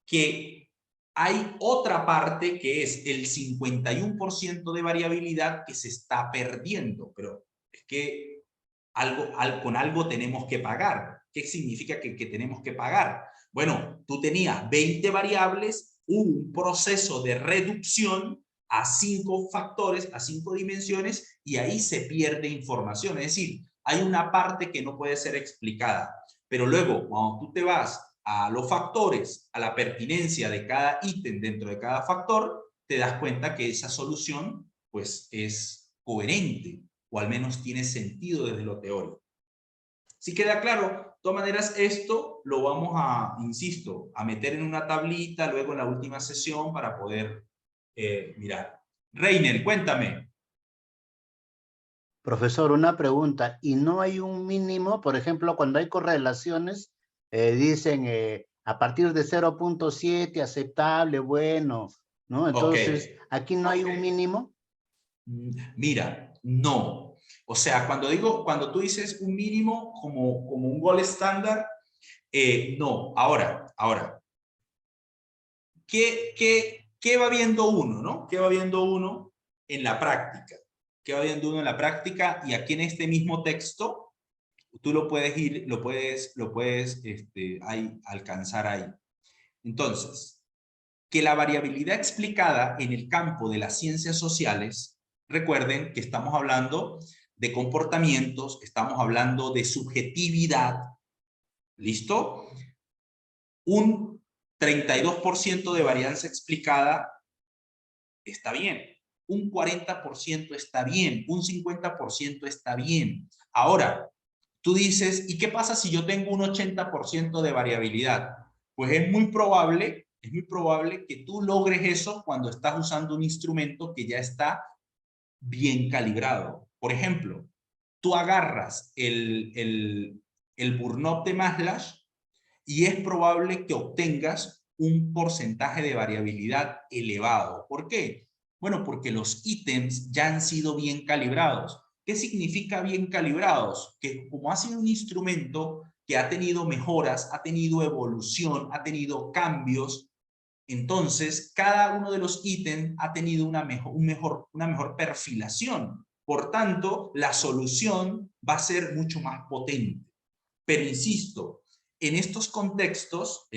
Que hay otra parte que es el 51% de variabilidad que se está perdiendo, pero es que con algo tenemos que pagar. ¿Qué significa que tenemos que pagar? Bueno, tú tenías 20 variables, un proceso de reducción a 5 factores, a 5 dimensiones, y ahí se pierde información. Es decir, hay una parte que no puede ser explicada. Pero luego, cuando tú te vas a los factores, a la pertinencia de cada ítem dentro de cada factor, te das cuenta que esa solución pues es coherente, o al menos tiene sentido desde lo teórico. ¿Sí queda claro? De todas maneras, esto lo vamos a, insisto, a meter en una tablita luego en la última sesión para poder mirar. Reiner, cuéntame. Profesor, una pregunta. ¿Y no hay un mínimo? Por ejemplo, cuando hay correlaciones, dicen a partir de 0.7 aceptable, bueno, ¿no? Entonces, Okay. ¿aquí no hay un mínimo? Mira, no. O sea, cuando tú dices un mínimo como un gol estándar, no. Ahora, ¿qué va viendo uno, no? ¿Qué va viendo uno en la práctica? ¿Qué va viendo uno en la práctica? Y aquí en este mismo texto, tú lo puedes alcanzar ahí. Entonces, que la variabilidad explicada en el campo de las ciencias sociales, recuerden que estamos hablando de comportamientos, estamos hablando de subjetividad, ¿listo? Un 32% de varianza explicada está bien, un 40% está bien, un 50% está bien. Ahora, tú dices, ¿y qué pasa si yo tengo un 80% de variabilidad? Pues es muy probable que tú logres eso cuando estás usando un instrumento que ya está bien calibrado. Por ejemplo, tú agarras el Burnout de Maslach y es probable que obtengas un porcentaje de variabilidad elevado. ¿Por qué? Bueno, porque los ítems ya han sido bien calibrados. ¿Qué significa bien calibrados? Que como ha sido un instrumento que ha tenido mejoras, ha tenido evolución, ha tenido cambios, entonces cada uno de los ítems ha tenido una mejor perfilación. Por tanto, la solución va a ser mucho más potente. Pero insisto, en estos contextos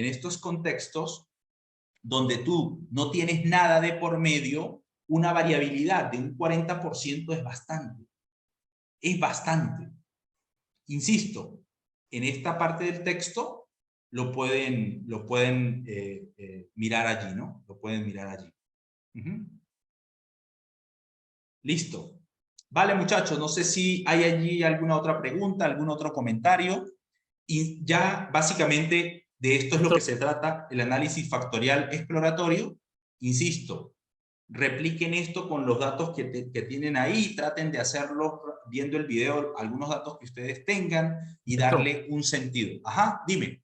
donde tú no tienes nada de por medio, una variabilidad de un 40% es bastante. Es bastante. Insisto, en esta parte del texto lo pueden mirar allí, ¿no? Lo pueden mirar allí. Listo. Vale, muchachos, no sé si hay allí alguna otra pregunta, algún otro comentario. Y ya básicamente de esto es lo que se trata, el análisis factorial exploratorio. Insisto, repliquen esto con los datos que tienen ahí, traten de hacerlo viendo el video, algunos datos que ustedes tengan y darle un sentido. Ajá, dime.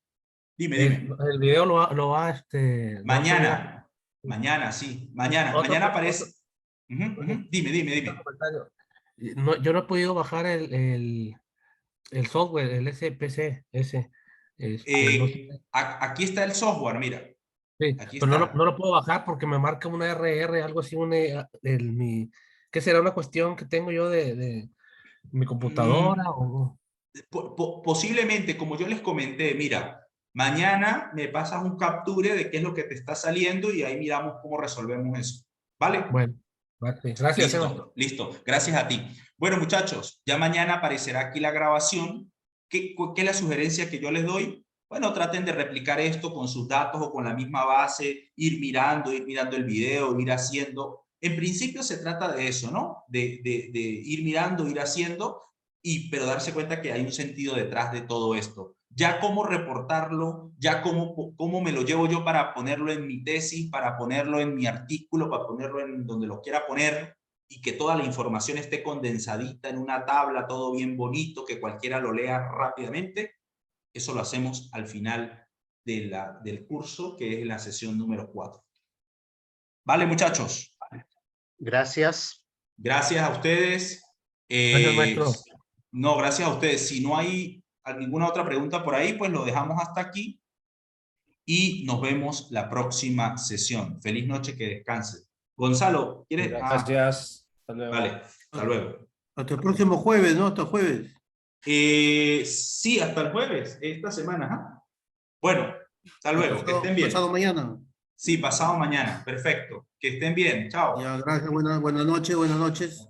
El video lo va mañana, mañana, sí, mañana aparece. Dime. No, yo no he podido bajar el software, el SPC, ese. No sé. Aquí está el software, mira. Sí, aquí pero está. no lo puedo bajar porque me marca una RR, algo así, ¿qué será una cuestión que tengo yo de mi computadora? Posiblemente, como yo les comenté, mira, mañana me pasas un capture de qué es lo que te está saliendo y ahí miramos cómo resolvemos eso. ¿Vale? Bueno, gracias. Listo. Gracias a ti. Bueno, muchachos, ya mañana aparecerá aquí la grabación. ¿Qué es la sugerencia que yo les doy? Bueno, traten de replicar esto con sus datos o con la misma base, ir mirando el video, ir haciendo. En principio se trata de eso, ¿no? De ir mirando, ir haciendo, pero darse cuenta que hay un sentido detrás de todo esto. Ya cómo reportarlo, ya cómo me lo llevo yo para ponerlo en mi tesis, para ponerlo en mi artículo, para ponerlo en donde lo quiera poner, y que toda la información esté condensadita en una tabla, todo bien bonito, que cualquiera lo lea rápidamente. Eso lo hacemos al final del curso, que es la sesión número 4. ¿Vale, muchachos? Gracias. Gracias a ustedes. Gracias, maestro. No, gracias a ustedes. Si no hay ninguna otra pregunta por ahí, pues lo dejamos hasta aquí y nos vemos la próxima sesión. Feliz noche, que descansen. Gonzalo, ¿quieres? Gracias. Hasta luego. Vale, hasta luego. Hasta el próximo jueves, ¿no? Hasta el jueves. Sí, hasta el jueves, esta semana. ¿Ah? Bueno, hasta luego, que estén bien. Pasado mañana. Sí, pasado mañana. Perfecto. Que estén bien. Chao. Ya, gracias. Buenas noches. Buenas noches. Buenas noches.